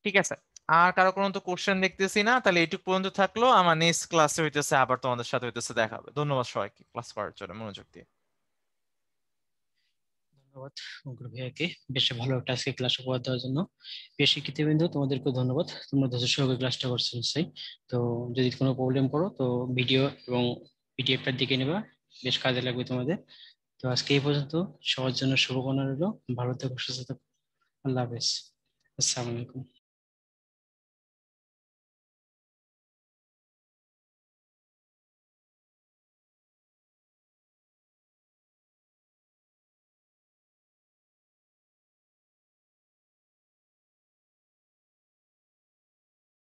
ঠিক আছে, আর কারো কোনো তো কোশ্চেন দেখতেছি না, তাহলে এইটুকু পর্যন্ত থাকলো। আমার নেক্সট ক্লাসে হইতেছে আবার তোমাদের সাথে হইতেছে দেখা হবে। ধন্যবাদ সবাইকে ক্লাস করার জন্য মনোযোগ দিয়ে। ধন্যবাদ অঙ্কুর ভাইয়াকে বেশ ভালো একটা আজকে ক্লাস উপহার দেওয়ার জন্য। প্রিয় শিক্ষার্থীবৃন্দ, তোমাদেরকে ধন্যবাদ, তোমরা ধৈর্য সহকারে ক্লাসটা করছো নিশ্চয়ই। তো যদি কোনো প্রবলেম করো তো ভিডিও এবং পিডিএফটার দিকে নেবা, বেশ কাজে লাগবে তোমাদের। তো আজকে এই পর্যন্ত, সবার জন্য শুভকামনা রইলো, ভালো থেকো, সুস্থ থেকো, আল্লাহ হাফেজ, আসসালামু আলাইকুম।